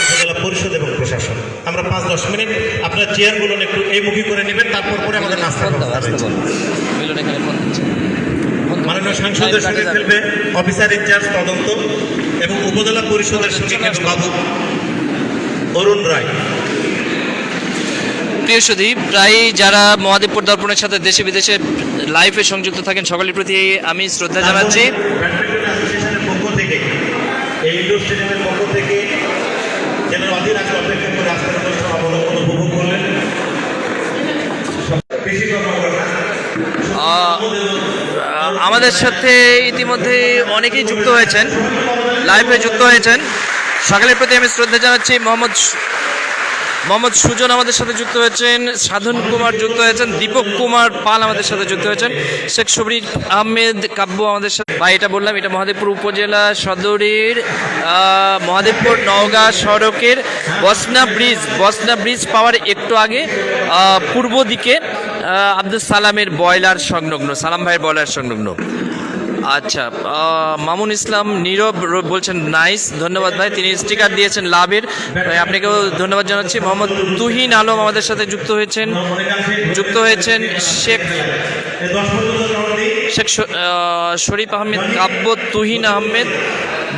উপজেলা পরিষদ এবং প্রশাসন। আমরা 5-10 মিনিট আপনার চেয়ারগুলো একটু এই মুখী করে নেবেন, তারপর পরে আমাদের নাস্তা মাননীয় সাংসদের সঙ্গে খেলবে অফিসার ইনচার্জ তদন্ত এবং উপজেলা পরিষদের সঙ্গে খেলবে বাবু অরুণ রায়। প্রিয় সুধী, প্রায় যারা মহাদেবপুর দর্পণের সাথে দেশে বিদেশে লাইভে সংযুক্ত থাকেন সকলের প্রতি আমি শ্রদ্ধা জানাচ্ছি। ব্যাডমিন্টন অ্যাসোসিয়েশনের পক্ষ থেকে, এই ইনডোর স্টেডিয়ামের পক্ষ থেকে যেন অধীর আগে অপেক্ষা করে আজকের অনুষ্ঠান অবলম্বন উপভোগ করলেন। বেশি কথা বলেন না। আমাদের সাথে ইতিমধ্যে অনেকেই যুক্ত হয়েছেন, লাইভে যুক্ত হয়েছেন। সকলের প্রতি আমি শ্রদ্ধা জানাচ্ছি। মোহাম্মদ সুজন আমাদের সাথে যুক্ত হয়েছেন, সাধন কুমার যুক্ত হয়েছেন, দীপক কুমার পাল আমাদের সাথে যুক্ত হয়েছেন, শেখ শবীর আহমেদ কাব্য আমাদের সাথে। ভাই এটা বললাম, এটা মহাদেবপুর উপজেলা সদরের মহাদেবপুর নওগাঁ সড়কের বসনা ব্রিজ পাওয়ার একটু আগে পূর্ব দিকে আব্দুল সালামের বয়লার সংলগ্ন, সালাম ভাইয়ের বয়লার সংলগ্ন। আচ্ছা, মামুন ইসলাম নীরব বলছেন নাইস, ধন্যবাদ ভাই। তিনি স্টিকার দিয়েছেন লাভের, ভাই আপনাকেও ধন্যবাদ জানাচ্ছি। মোহাম্মদ তুহিন আলম আমাদের সাথে যুক্ত হয়েছেন শেখ শরীফ আহমেদ কাব্য, তুহিন আহমেদ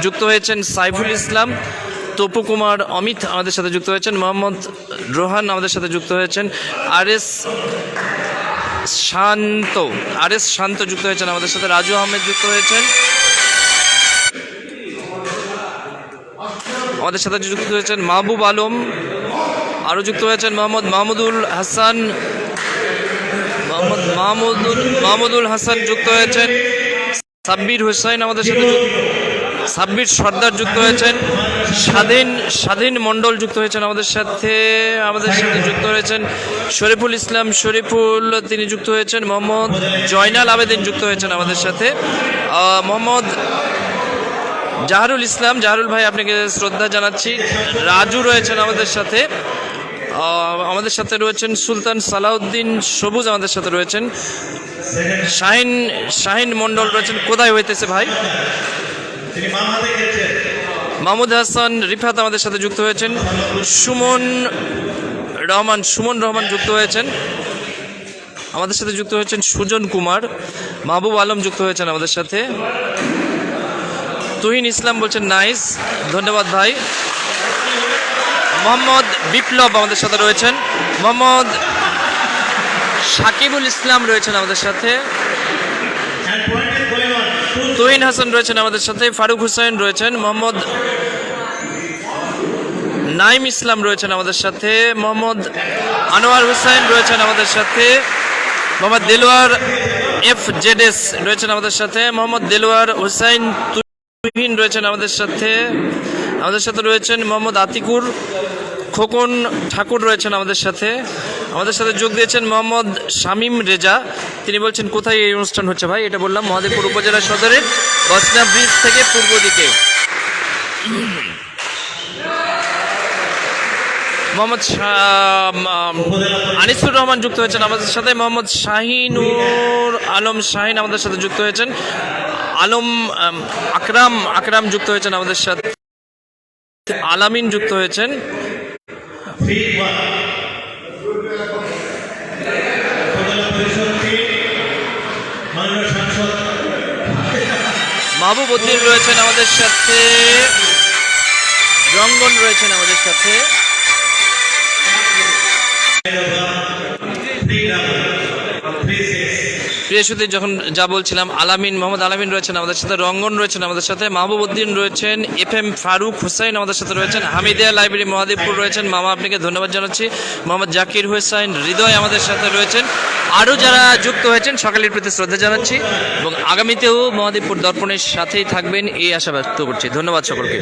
যুক্ত হয়েছেন, সাইফুল ইসলাম, তপু কুমার অমিত আমাদের সাথে যুক্ত হয়েছেন, মোহাম্মদ রোহান আমাদের সাথে যুক্ত হয়েছেন, আর এস শান্ত যুক্ত হয়েছেন আমাদের সাথে, রাজু আহমেদ যুক্ত হয়েছেন আমাদের সাথে, যুক্ত হয়েছেন মাহবুব আলম, আরও যুক্ত হয়েছেন মোহাম্মদ মাহমুদুল হাসান যুক্ত হয়েছেন, সাব্বির হোসেন আমাদের সাথে, সাব্বির সর্দার যুক্ত হয়েছেন, স্বাধীন মণ্ডল যুক্ত হয়েছেন আমাদের সাথে যুক্ত হয়েছেন, শরীফুল ইসলাম তিনি যুক্ত হয়েছেন, মোহাম্মদ জয়নাল আবেদিন যুক্ত হয়েছেন আমাদের সাথে, মোহাম্মদ জাহারুল ইসলাম, জাহারুল ভাই আপনাকে শ্রদ্ধা জানাচ্ছি, রাজু রয়েছেন আমাদের সাথে রয়েছেন সুলতান সালাউদ্দিন সবুজ আমাদের সাথে রয়েছেন, শাহিন মণ্ডল রয়েছেন। কোথায় হইতেছে ভাই? মাহমুদ হাসান রিফাত আমাদের সাথে যুক্ত হয়েছেন, সুমন রহমান যুক্ত হয়েছেন আমাদের সাথে, যুক্ত হয়েছেন সুজন কুমার, মাহবুব আলম যুক্ত হয়েছেন আমাদের সাথে, তুহিন ইসলাম বলছেন নাইস, ধন্যবাদ ভাই। মোহাম্মদ বিপ্লব আমাদের সাথে রয়েছেন, মোহাম্মদ সাকিবুল ইসলাম রয়েছেন আমাদের সাথে, তুহিন হাসান রয়েছেন আমাদের সাথে, ফারুক হুসাইন রয়েছেন, মোহাম্মদ নাইম ইসলাম রয়েছেন আমাদের সাথে, মোহাম্মদ আনোয়ার হুসাইন রয়েছেন আমাদের সাথে, মোহাম্মদ দেলোয়ার FZS রয়েছেন আমাদের সাথে, মোহাম্মদ দেলোয়ার হুসাইন তুহিন রয়েছেন আমাদের সাথে রয়েছেন মোহাম্মদ আতিকুর খোকন ঠাকুর রয়েছেন আমাদের সাথে যোগ দিয়েছেন মোহাম্মদ শামীম রেজা। তিনি বলছেন কোথায় এই অনুষ্ঠান হচ্ছে ভাই? এটা বললাম মহাদেবপুর উপজেলা সদরের বসনা ব্রিজ থেকে পূর্ব দিকে। মোহাম্মদ আনিসুর রহমান যুক্ত হয়েছেন আমাদের সাথে, মোহাম্মদ শাহিনুর আলম শাহিন আমাদের সাথে যুক্ত হয়েছেন, আকরাম যুক্ত হয়েছেন আমাদের সাথে, আলামিন যুক্ত হয়েছেন, মাহবুব উদ্দিন রয়েছেন আমাদের সাথে, রঙ্গন রয়েছেন আমাদের সাথে, প্রিয় সুধী যখন যা বলছিলাম মোহাম্মদ আলামিন রয়েছেন আমাদের সাথে, রঙ্গন রয়েছেন আমাদের সাথে, মাহবুব উদ্দিন রয়েছেন, FM ফারুক হুসাইন আমাদের সাথে রয়েছেন, হামিদিয়া লাইব্রেরি মহাদেবপুর রয়েছেন, মামা আপনাকে ধন্যবাদ জানাচ্ছি, মোহাম্মদ জাকির হুসাইন হৃদয় আমাদের সাথে রয়েছেন। আরও যারা যুক্ত হয়েছেন সকালের প্রতি শ্রদ্ধা জানাচ্ছি এবং আগামীতেও মহাদেবপুর দর্পণের সাথেই থাকবেন এই আশা ব্যক্ত করছি। ধন্যবাদ সকলকে।